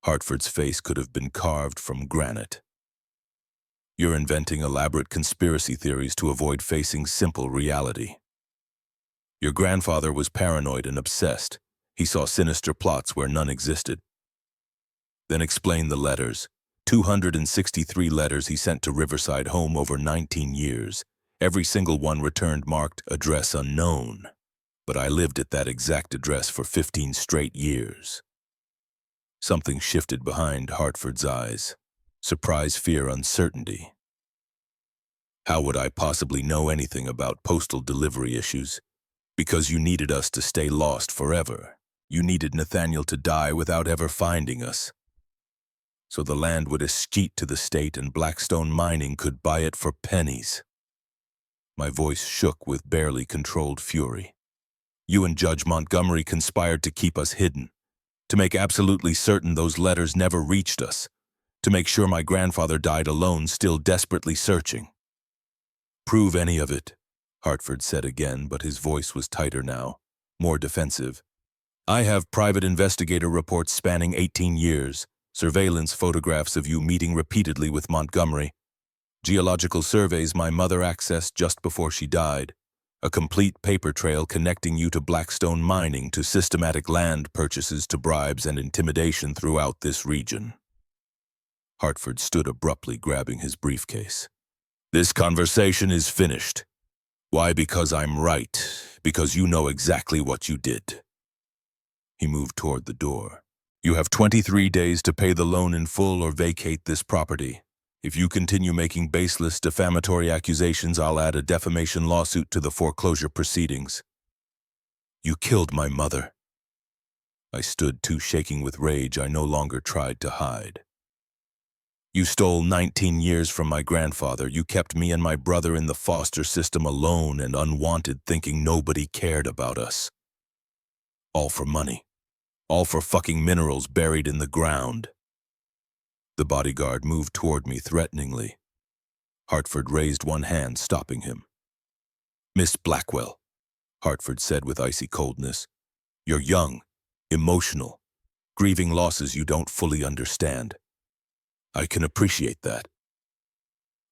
Hartford's face could have been carved from granite. You're inventing elaborate conspiracy theories to avoid facing simple reality. Your grandfather was paranoid and obsessed. He saw sinister plots where none existed. Then explain the letters. 263 letters he sent to Riverside Home over 19 years. Every single one returned marked address unknown. But I lived at that exact address for 15 straight years. Something shifted behind Hartford's eyes. Surprise, fear, uncertainty. How would I possibly know anything about postal delivery issues? Because you needed us to stay lost forever. You needed Nathaniel to die without ever finding us. So the land would escheat to the state and Blackstone Mining could buy it for pennies. My voice shook with barely controlled fury. You and Judge Montgomery conspired to keep us hidden, to make absolutely certain those letters never reached us, to make sure my grandfather died alone, still desperately searching. Prove any of it, Hartford said again, but his voice was tighter now, more defensive. I have private investigator reports spanning 18 years, surveillance photographs of you meeting repeatedly with Montgomery, geological surveys my mother accessed just before she died, a complete paper trail connecting you to Blackstone Mining, to systematic land purchases, to bribes and intimidation throughout this region. Hartford stood abruptly, grabbing his briefcase. This conversation is finished. Why? Because I'm right. Because you know exactly what you did. He moved toward the door. You have 23 days to pay the loan in full or vacate this property. If you continue making baseless, defamatory accusations, I'll add a defamation lawsuit to the foreclosure proceedings. You killed my mother. I stood too shaking with rage I no longer tried to hide. You stole 19 years from my grandfather. You kept me and my brother in the foster system alone and unwanted, thinking nobody cared about us. All for money. All for fucking minerals buried in the ground. The bodyguard moved toward me threateningly. Hartford raised one hand, stopping him. Miss Blackwell, Hartford said with icy coldness, you're young, emotional, grieving losses you don't fully understand. I can appreciate that.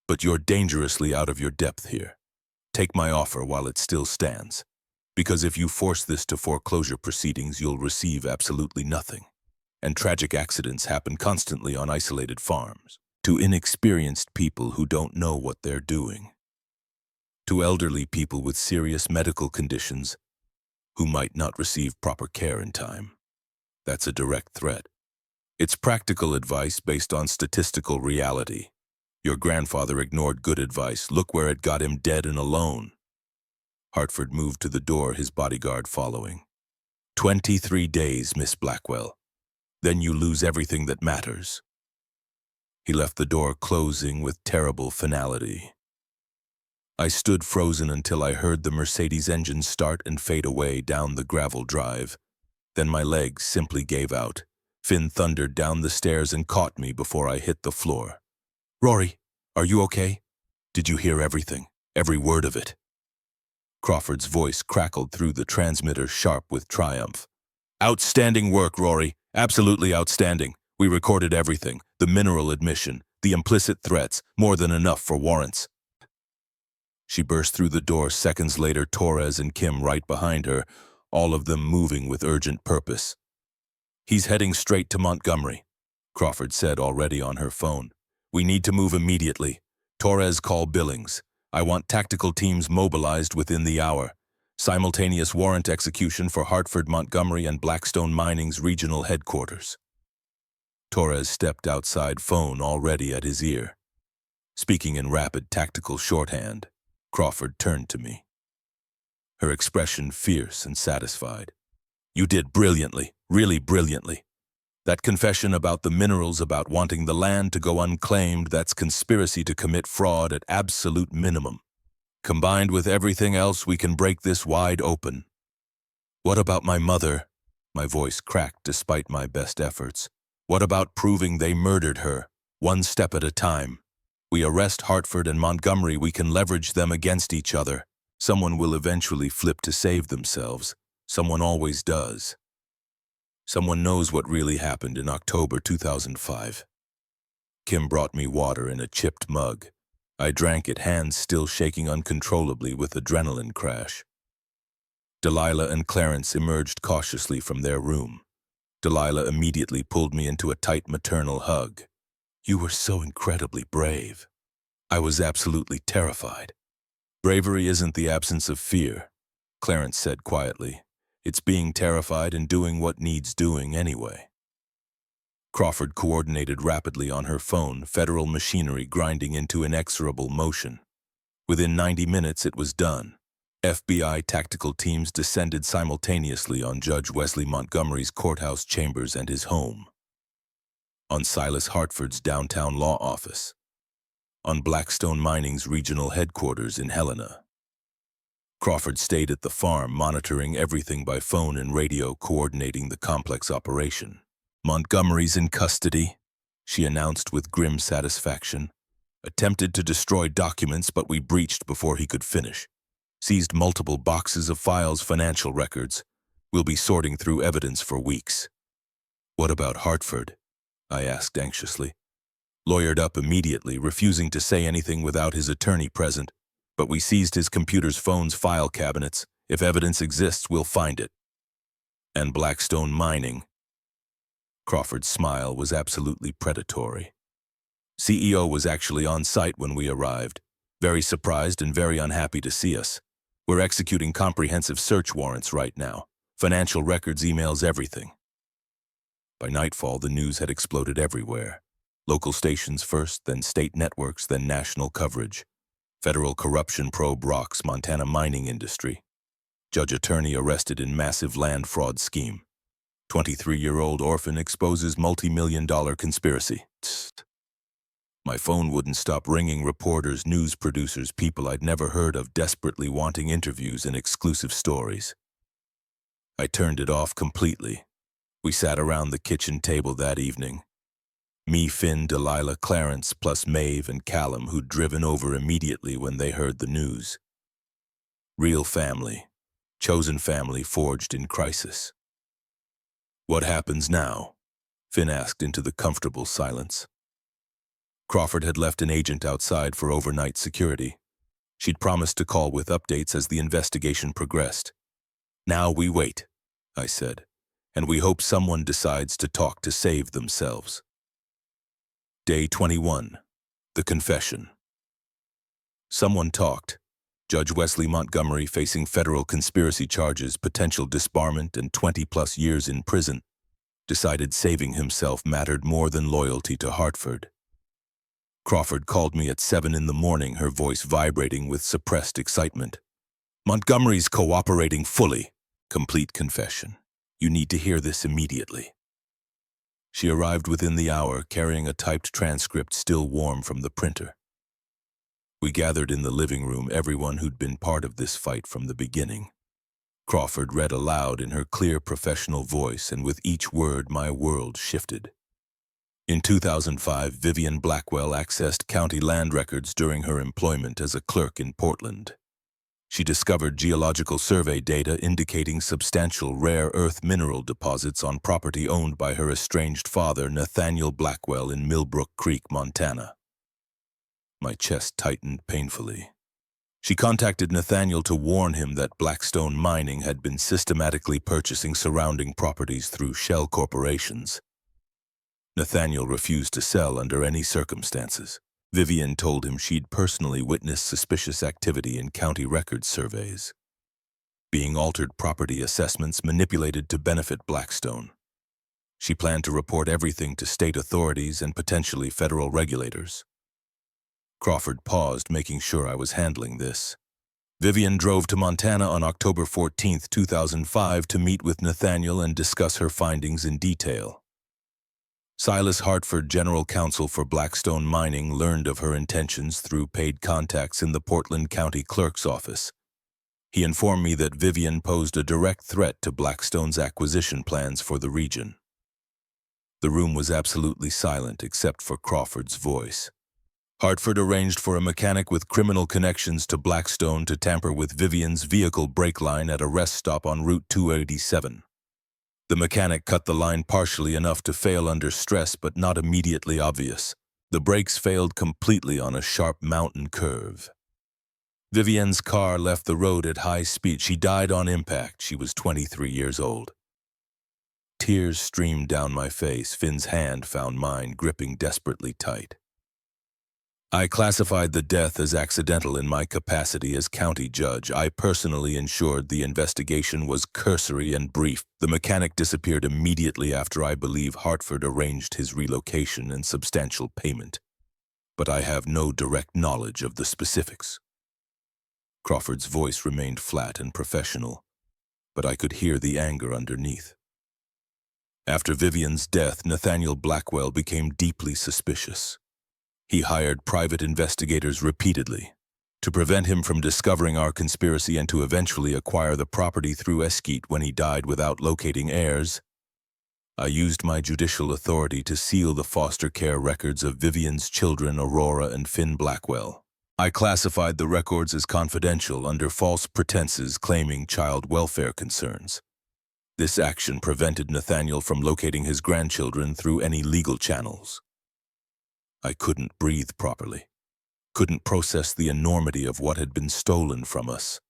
But you're dangerously out of your depth here. Take my offer while it still stands. Because if you force this to foreclosure proceedings, you'll receive absolutely nothing. And tragic accidents happen constantly on isolated farms, to inexperienced people who don't know what they're doing, to elderly people with serious medical conditions who might not receive proper care in time. That's a direct threat. It's practical advice based on statistical reality. Your grandfather ignored good advice. Look where it got him, dead and alone. Hartford moved to the door, his bodyguard following. 23 days, Miss Blackwell. Then you lose everything that matters. He left the door closing with terrible finality. I stood frozen until I heard the Mercedes engine start and fade away down the gravel drive. Then my legs simply gave out. Finn thundered down the stairs and caught me before I hit the floor. Rory, are you okay? Did you hear everything? Every word of it? Crawford's voice crackled through the transmitter, sharp with triumph. Outstanding work, Rory. Absolutely outstanding. We recorded everything. The mineral admission, the implicit threats, more than enough for warrants. She burst through the door seconds later, Torres and Kim right behind her, all of them moving with urgent purpose. He's heading straight to Montgomery, Crawford said already on her phone. We need to move immediately. Torres, call Billings. I want tactical teams mobilized within the hour. Simultaneous warrant execution for Hartford, Montgomery, and Blackstone Mining's regional headquarters. Torres stepped outside, phone already at his ear. Speaking in rapid tactical shorthand, Crawford turned to me. Her expression fierce and satisfied. You did brilliantly, really brilliantly. That confession about the minerals, about wanting the land to go unclaimed, that's conspiracy to commit fraud at absolute minimum. Combined with everything else, we can break this wide open. What about my mother? My voice cracked despite my best efforts. What about proving they murdered her, one step at a time? We arrest Hartford and Montgomery, we can leverage them against each other. Someone will eventually flip to save themselves. Someone always does. Someone knows what really happened in October 2005. Kim brought me water in a chipped mug. I drank it, hands still shaking uncontrollably with adrenaline crash. Delilah and Clarence emerged cautiously from their room. Delilah immediately pulled me into a tight maternal hug. You were so incredibly brave. I was absolutely terrified. Bravery isn't the absence of fear, Clarence said quietly. It's being terrified and doing what needs doing anyway. Crawford coordinated rapidly on her phone, federal machinery grinding into inexorable motion. Within 90 minutes it was done. FBI tactical teams descended simultaneously on Judge Wesley Montgomery's courthouse chambers and his home. On Silas Hartford's downtown law office. On Blackstone Mining's regional headquarters in Helena. Crawford stayed at the farm, monitoring everything by phone and radio, coordinating the complex operation. Montgomery's in custody, she announced with grim satisfaction. Attempted to destroy documents, but we breached before he could finish. Seized multiple boxes of files, financial records. We'll be sorting through evidence for weeks. What about Hartford? I asked anxiously. Lawyered up immediately, refusing to say anything without his attorney present. But we seized his computer's phone's file cabinets. If evidence exists, we'll find it. And Blackstone Mining. Crawford's smile was absolutely predatory. CEO was actually on site when we arrived, very surprised and very unhappy to see us. We're executing comprehensive search warrants right now. Financial records, emails, everything. By nightfall, the news had exploded everywhere. Local stations first, then state networks, then national coverage. Federal corruption probe rocks Montana mining industry. Judge attorney arrested in massive land fraud scheme. 23-year-old orphan exposes multi-million-dollar conspiracy. Tsk. My phone wouldn't stop ringing. Reporters, news producers, people I'd never heard of desperately wanting interviews and exclusive stories. I turned it off completely. We sat around the kitchen table that evening. Me, Finn, Delilah, Clarence, plus Maeve and Callum, who'd driven over immediately when they heard the news. Real family. Chosen family forged in crisis. "What happens now?" Finn asked into the comfortable silence. Crawford had left an agent outside for overnight security. She'd promised to call with updates as the investigation progressed. "Now we wait," I said, "and we hope someone decides to talk to save themselves." Day 21. The Confession. Someone talked. Judge Wesley Montgomery, facing federal conspiracy charges, potential disbarment, and 20-plus years in prison, decided saving himself mattered more than loyalty to Hartford. Crawford called me at 7 in the morning, her voice vibrating with suppressed excitement. "Montgomery's cooperating fully. Complete confession. You need to hear this immediately." She arrived within the hour, carrying a typed transcript still warm from the printer. We gathered in the living room, everyone who'd been part of this fight from the beginning. Crawford read aloud in her clear professional voice, and with each word my world shifted. In 2005, Vivian Blackwell accessed county land records during her employment as a clerk in Portland. She discovered geological survey data indicating substantial rare earth mineral deposits on property owned by her estranged father, Nathaniel Blackwell, in Millbrook Creek, Montana. My chest tightened painfully. She contacted Nathaniel to warn him that Blackstone Mining had been systematically purchasing surrounding properties through shell corporations. Nathaniel refused to sell under any circumstances. Vivian told him she'd personally witnessed suspicious activity in county records surveys, being altered property assessments manipulated to benefit Blackstone. She planned to report everything to state authorities and potentially federal regulators. Crawford paused, making sure I was handling this. Vivian drove to Montana on October 14, 2005 to meet with Nathaniel and discuss her findings in detail. Silas Hartford, general counsel for Blackstone Mining, learned of her intentions through paid contacts in the Portland County Clerk's office. He informed me that Vivian posed a direct threat to Blackstone's acquisition plans for the region. The room was absolutely silent except for Crawford's voice. Hartford arranged for a mechanic with criminal connections to Blackstone to tamper with Vivian's vehicle brake line at a rest stop on Route 287. The mechanic cut the line partially enough to fail under stress, but not immediately obvious. The brakes failed completely on a sharp mountain curve. Vivian's car left the road at high speed. She died on impact. She was 23 years old. Tears streamed down my face. Finn's hand found mine, gripping desperately tight. I classified the death as accidental in my capacity as county judge. I personally ensured the investigation was cursory and brief. The mechanic disappeared immediately after I believe Hartford arranged his relocation and substantial payment. But I have no direct knowledge of the specifics. Crawford's voice remained flat and professional, but I could hear the anger underneath. After Vivian's death, Nathaniel Blackwell became deeply suspicious. He hired private investigators repeatedly to prevent him from discovering our conspiracy and to eventually acquire the property through escort when he died without locating heirs. I used my judicial authority to seal the foster care records of Vivian's children, Aurora and Finn Blackwell. I classified the records as confidential under false pretenses, claiming child welfare concerns. This action prevented Nathaniel from locating his grandchildren through any legal channels. I couldn't breathe properly, couldn't process the enormity of what had been stolen from us.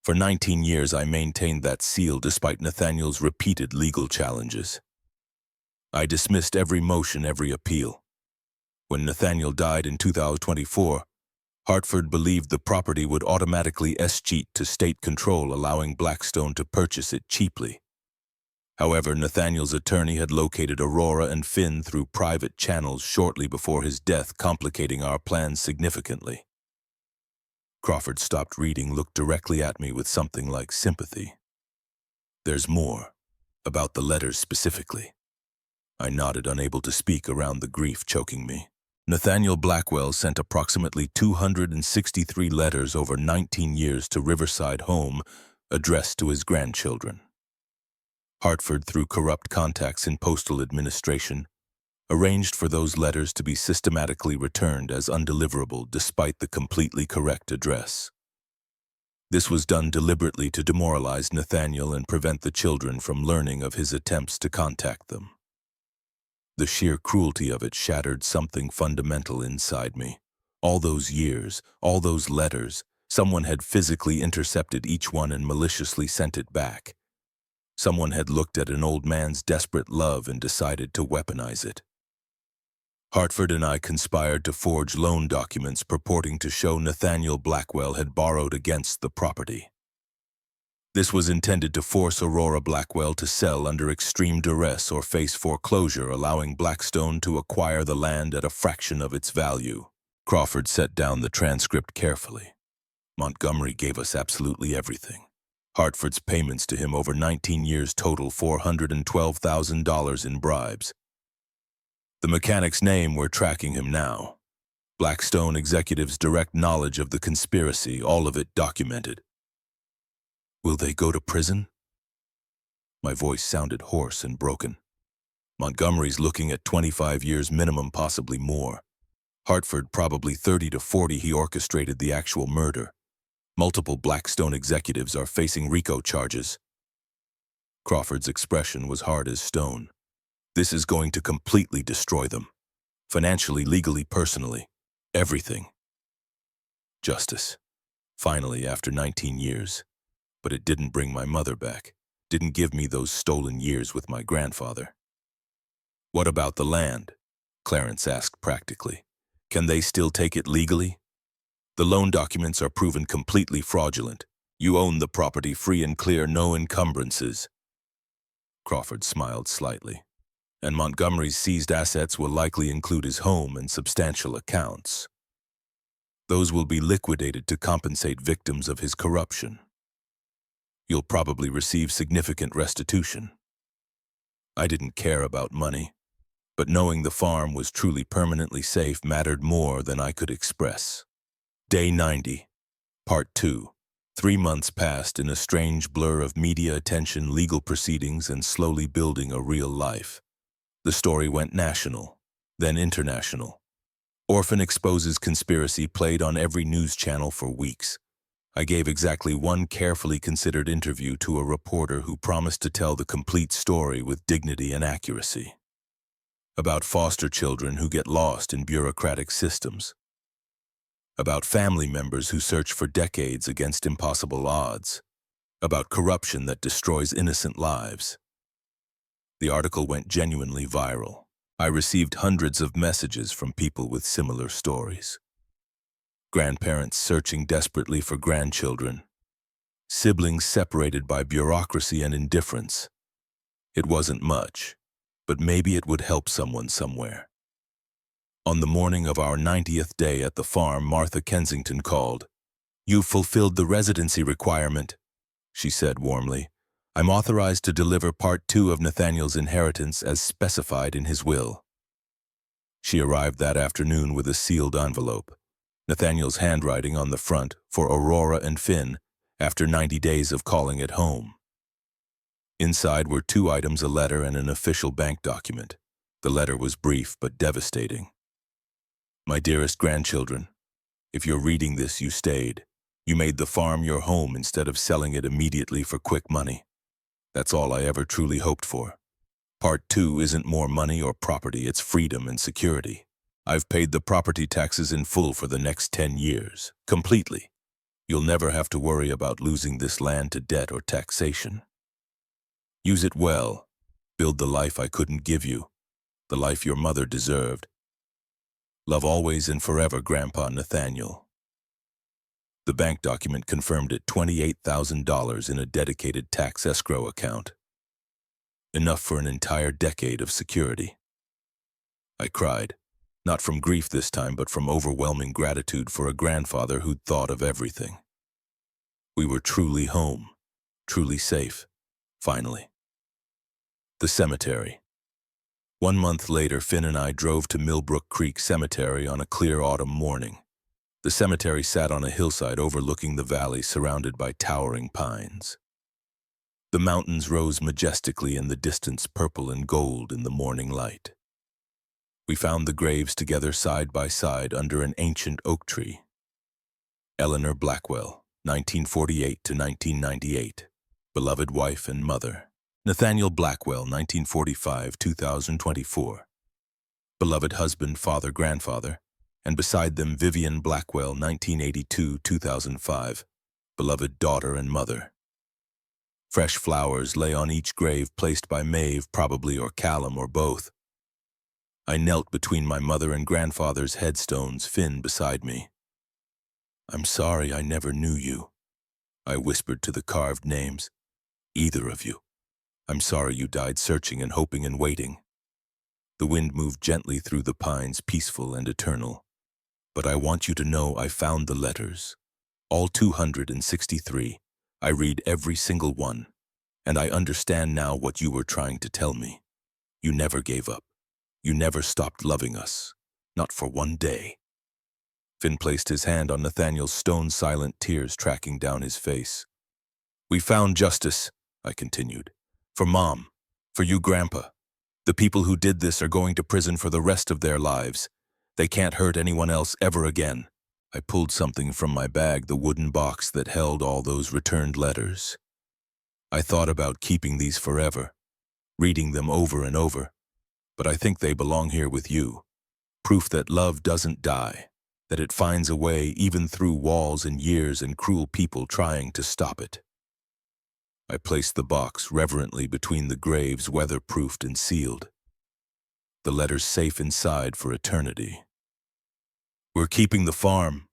For 19 years, I maintained that seal despite Nathaniel's repeated legal challenges. I dismissed every motion, every appeal. When Nathaniel died in 2024, Hartford believed the property would automatically escheat to state control, allowing Blackstone to purchase it cheaply. However, Nathaniel's attorney had located Aurora and Finn through private channels shortly before his death, complicating our plans significantly. Crawford stopped reading, looked directly at me with something like sympathy. "There's more," About the letters specifically. I nodded, unable to speak around the grief choking me. Nathaniel Blackwell sent approximately 263 letters over 19 years to Riverside Home, addressed to his grandchildren. Hartford, through corrupt contacts in postal administration, arranged for those letters to be systematically returned as undeliverable despite the completely correct address. This was done deliberately to demoralize Nathaniel and prevent the children from learning of his attempts to contact them. The sheer cruelty of it shattered something fundamental inside me. All those years, all those letters, someone had physically intercepted each one and maliciously sent it back. Someone had looked at an old man's desperate love and decided to weaponize it. Hartford and I conspired to forge loan documents purporting to show Nathaniel Blackwell had borrowed against the property. This was intended to force Aurora Blackwell to sell under extreme duress or face foreclosure, allowing Blackstone to acquire the land at a fraction of its value. Crawford set down the transcript carefully. Montgomery gave us absolutely everything. Hartford's payments to him over 19 years total $412,000 in bribes. The mechanic's name, we're tracking him now. Blackstone executives' direct knowledge of the conspiracy, all of it documented. Will they go to prison? My voice sounded hoarse and broken. Montgomery's looking at 25 years minimum, possibly more. Hartford probably 30 to 40. He orchestrated the actual murder. Multiple Blackstone executives are facing RICO charges. Crawford's expression was hard as stone. This is going to completely destroy them. Financially, legally, personally. Everything. Justice. Finally, after 19 years. But it didn't bring my mother back. Didn't give me those stolen years with my grandfather. What about the land? Clarence asked practically. Can they still take it legally? The loan documents are proven completely fraudulent. You own the property free and clear, no encumbrances. Crawford smiled slightly. And Montgomery's seized assets will likely include his home and substantial accounts. Those will be liquidated to compensate victims of his corruption. You'll probably receive significant restitution. I didn't care about money, but knowing the farm was truly permanently safe mattered more than I could express. Day 90, Part 2. 3 months passed in a strange blur of media attention, legal proceedings, and slowly building a real life. The story went national, then international. Orphan exposes conspiracy played on every news channel for weeks. I gave exactly one carefully considered interview to a reporter who promised to tell the complete story with dignity and accuracy. About foster children who get lost in bureaucratic systems. About family members who search for decades against impossible odds. About corruption that destroys innocent lives. The article went genuinely viral. I received hundreds of messages from people with similar stories. Grandparents searching desperately for grandchildren. Siblings separated by bureaucracy and indifference. It wasn't much, but maybe it would help someone somewhere. On the morning of our 90th day at the farm, Martha Kensington called. "You've fulfilled the residency requirement," she said warmly. "I'm authorized to deliver Part 2 of Nathaniel's inheritance as specified in his will." She arrived that afternoon with a sealed envelope. Nathaniel's handwriting on the front for Aurora and Finn after 90 days of calling it home. Inside were 2 items, a letter and an official bank document. The letter was brief but devastating. "My dearest grandchildren, if you're reading this, you stayed. You made the farm your home instead of selling it immediately for quick money. That's all I ever truly hoped for. Part 2 isn't more money or property, it's freedom and security. I've paid the property taxes in full for the next 10 years, completely. You'll never have to worry about losing this land to debt or taxation. Use it well. Build the life I couldn't give you, the life your mother deserved. Love always and forever, Grandpa Nathaniel." The bank document confirmed it, $28,000 in a dedicated tax escrow account. Enough for an entire decade of security. I cried. Not from grief this time, but from overwhelming gratitude for a grandfather who'd thought of everything. We were truly home, truly safe, finally. The cemetery. 1 month later, Finn and I drove to Millbrook Creek Cemetery on a clear autumn morning. The cemetery sat on a hillside overlooking the valley surrounded by towering pines. The mountains rose majestically in the distance, purple and gold in the morning light. We found the graves together side by side under an ancient oak tree. Eleanor Blackwell, 1948 to 1998, beloved wife and mother. Nathaniel Blackwell, 1945-2024, beloved husband, father, grandfather, and beside them Vivian Blackwell, 1982-2005, beloved daughter and mother. Fresh flowers lay on each grave placed by Maeve, probably, or Callum, or both. I knelt between my mother and grandfather's headstones, Finn beside me. "I'm sorry I never knew you," I whispered to the carved names. "Either of you. I'm sorry you died searching and hoping and waiting." The wind moved gently through the pines, peaceful and eternal. "But I want you to know I found the letters. All 263. I read every single one. And I understand now what you were trying to tell me. You never gave up. You never stopped loving us. Not for one day." Finn placed his hand on Nathaniel's stone, silent tears tracking down his face. "We found justice," I continued. "For Mom. For you, Grandpa. The people who did this are going to prison for the rest of their lives. They can't hurt anyone else ever again." I pulled something from my bag, the wooden box that held all those returned letters. I thought about keeping these forever, reading them over and over, but I think they belong here with you. Proof that love doesn't die, that it finds a way even through walls and years and cruel people trying to stop it. I placed the box reverently between the graves, weatherproofed and sealed. The letters safe inside for eternity. "We're keeping the farm,"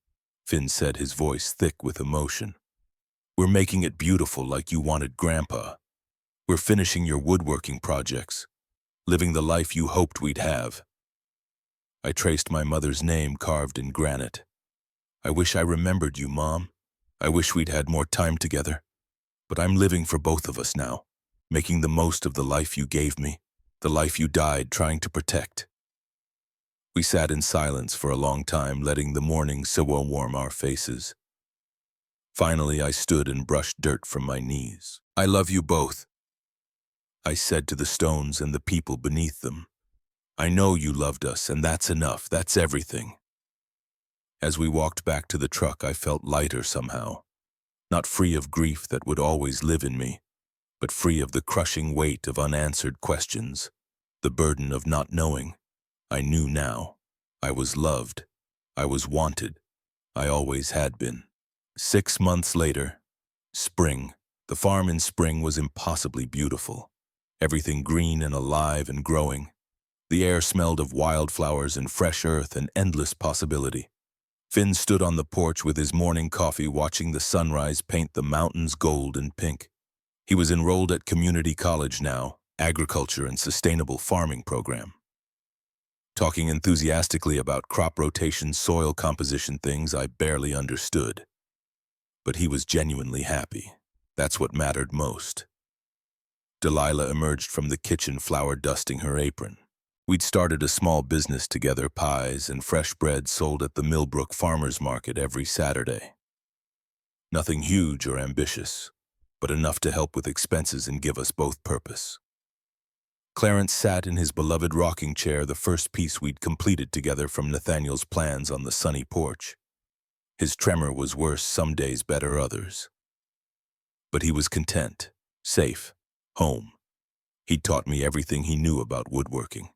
Finn said, his voice thick with emotion. "We're making it beautiful like you wanted, Grandpa. We're finishing your woodworking projects, living the life you hoped we'd have." I traced my mother's name carved in granite. "I wish I remembered you, Mom. I wish we'd had more time together. But I'm living for both of us now, making the most of the life you gave me, the life you died trying to protect." We sat in silence for a long time, letting the morning so warm our faces. Finally, I stood and brushed dirt from my knees. "I love you both," I said to the stones and the people beneath them. "I know you loved us, and that's enough. That's everything." As we walked back to the truck, I felt lighter somehow. Not free of grief that would always live in me, but free of the crushing weight of unanswered questions, the burden of not knowing. I knew now. I was loved. I was wanted. I always had been. 6 months later, spring. The farm in spring was impossibly beautiful. Everything green and alive and growing. The air smelled of wildflowers and fresh earth and endless possibility. Finn stood on the porch with his morning coffee, watching the sunrise paint the mountains gold and pink. He was enrolled at community college now, agriculture and sustainable farming program. Talking enthusiastically about crop rotation, soil composition, things I barely understood. But he was genuinely happy. That's what mattered most. Delilah emerged from the kitchen, flour dusting her apron. We'd started a small business together, pies and fresh bread sold at the Millbrook Farmers Market every Saturday. Nothing huge or ambitious, but enough to help with expenses and give us both purpose. Clarence sat in his beloved rocking chair, the first piece we'd completed together from Nathaniel's plans, on the sunny porch. His tremor was worse, some days better others. But he was content, safe, home. He'd taught me everything he knew about woodworking.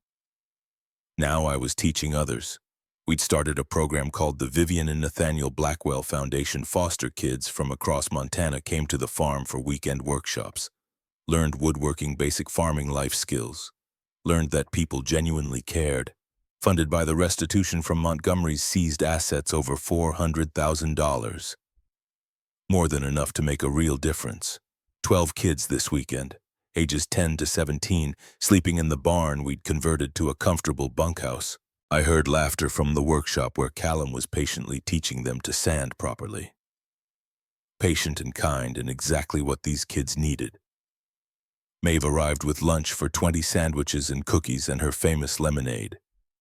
Now I was teaching others. We'd started a program called the Vivian and Nathaniel Blackwell Foundation. Foster kids from across Montana came to the farm for weekend workshops, learned woodworking, basic farming life skills, learned that people genuinely cared, funded by the restitution from Montgomery's seized assets, over $400,000. More than enough to make a real difference. 12 kids this weekend, ages 10 to 17, sleeping in the barn we'd converted to a comfortable bunkhouse. I heard laughter from the workshop where Callum was patiently teaching them to sand properly. Patient and kind, and exactly what these kids needed. Maeve arrived with lunch for 20 sandwiches and cookies and her famous lemonade.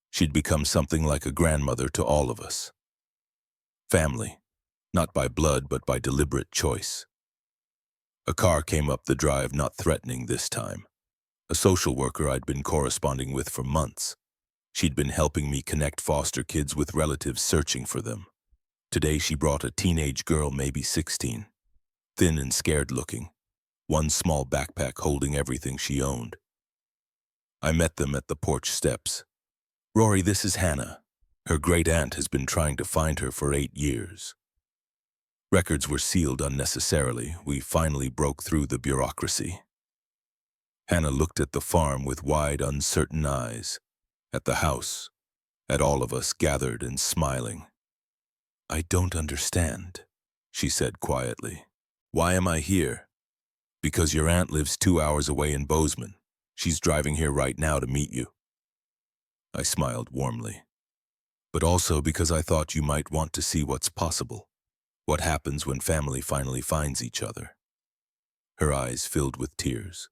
She'd become something like a grandmother to all of us. Family, not by blood but by deliberate choice. A car came up the drive, not threatening this time. A social worker I'd been corresponding with for months. She'd been helping me connect foster kids with relatives searching for them. Today she brought a teenage girl, maybe 16, thin and scared looking, one small backpack holding everything she owned. I met them at the porch steps. "Rory, this is Hannah. Her great-aunt has been trying to find her for 8 years. Records were sealed unnecessarily. We finally broke through the bureaucracy." Hannah looked at the farm with wide, uncertain eyes, at the house, at all of us gathered and smiling. "I don't understand," she said quietly. "Why am I here?" "Because your aunt lives 2 hours away in Bozeman. She's driving here right now to meet you." I smiled warmly. "But also because I thought you might want to see what's possible, what happens when family finally finds each other." Her eyes filled with tears.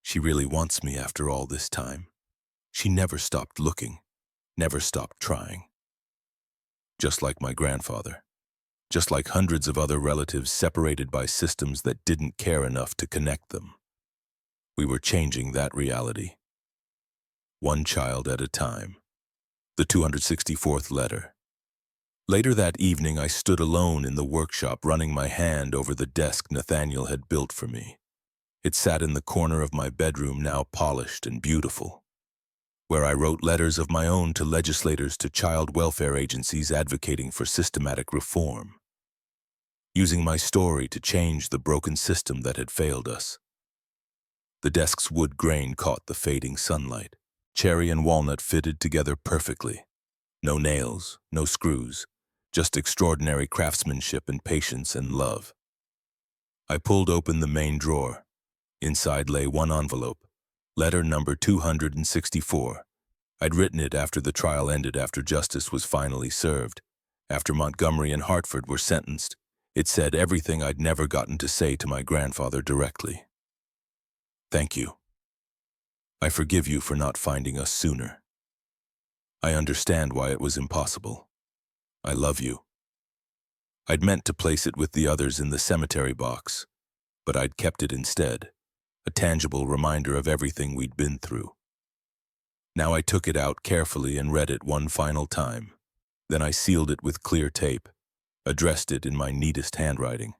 She really wants me after all this time. She never stopped looking, never stopped trying. Just like my grandfather. Just like hundreds of other relatives separated by systems that didn't care enough to connect them. We were changing that reality. One child at a time. The 264th letter. Later that evening, I stood alone in the workshop, running my hand over the desk Nathaniel had built for me. It sat in the corner of my bedroom, now polished and beautiful, where I wrote letters of my own to legislators, to child welfare agencies advocating for systematic reform, using my story to change the broken system that had failed us. The desk's wood grain caught the fading sunlight. Cherry and walnut fitted together perfectly. No nails, no screws, just extraordinary craftsmanship and patience and love. I pulled open the main drawer. Inside lay one envelope, letter number 264. I'd written it after the trial ended, after justice was finally served, after Montgomery and Hartford were sentenced. It said everything I'd never gotten to say to my grandfather directly. "Thank you. I forgive you for not finding us sooner. I understand why it was impossible. I love you." I'd meant to place it with the others in the cemetery box, but I'd kept it instead, a tangible reminder of everything we'd been through. Now I took it out carefully and read it one final time. Then I sealed it with clear tape, addressed it in my neatest handwriting.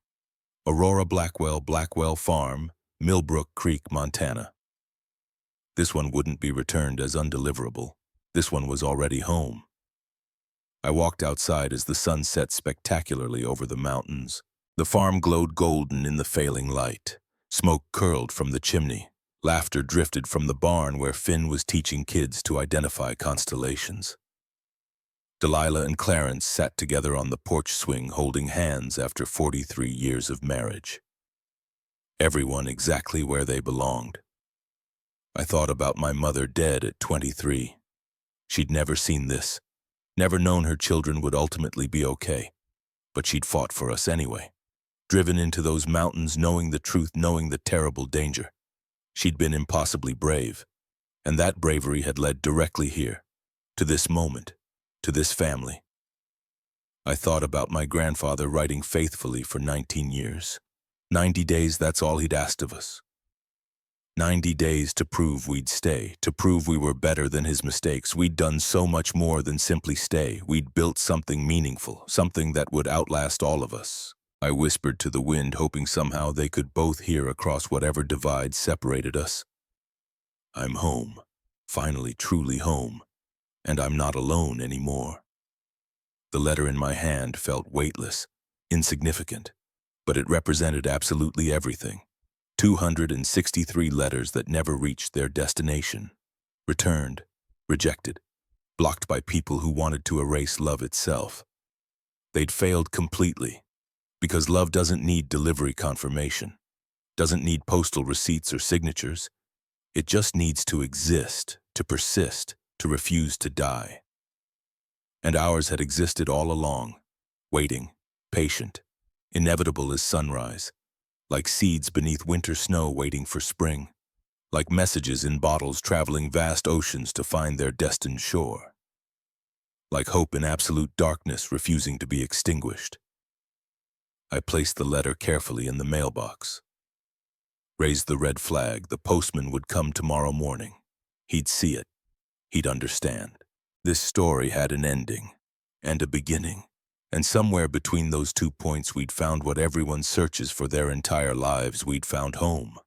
Aurora Blackwell Farm, Millbrook Creek, Montana. This one wouldn't be returned as undeliverable. This one was already home. I walked outside as the sun set spectacularly over the mountains. The farm glowed golden in the failing light. Smoke curled from the chimney. Laughter drifted from the barn where Finn was teaching kids to identify constellations. Delilah and Clarence sat together on the porch swing, holding hands after 43 years of marriage. Everyone exactly where they belonged. I thought about my mother, dead at 23. She'd never seen this, never known her children would ultimately be okay, but she'd fought for us anyway. Driven into those mountains, knowing the truth, knowing the terrible danger. She'd been impossibly brave, and that bravery had led directly here, to this moment, to this family. I thought about my grandfather writing faithfully for 19 years. 90 days, that's all he'd asked of us. 90 days to prove we'd stay, to prove we were better than his mistakes. We'd done so much more than simply stay. We'd built something meaningful, something that would outlast all of us. I whispered to the wind, hoping somehow they could both hear across whatever divide separated us. I'm home, finally truly home, and I'm not alone anymore. The letter in my hand felt weightless, insignificant, but it represented absolutely everything. 263 letters that never reached their destination. Returned, rejected, blocked by people who wanted to erase love itself. They'd failed completely, because love doesn't need delivery confirmation, doesn't need postal receipts or signatures. It just needs to exist, to persist, to refuse to die. And ours had existed all along, waiting, patient, inevitable as sunrise, like seeds beneath winter snow waiting for spring. like messages in bottles traveling vast oceans to find their destined shore, like hope in absolute darkness refusing to be extinguished. I placed the letter carefully in the mailbox, raised the red flag. The postman would come tomorrow morning. He'd see it. He'd understand. This story had an ending and a beginning, and somewhere between those 2 points we'd found what everyone searches for their entire lives. We'd found home.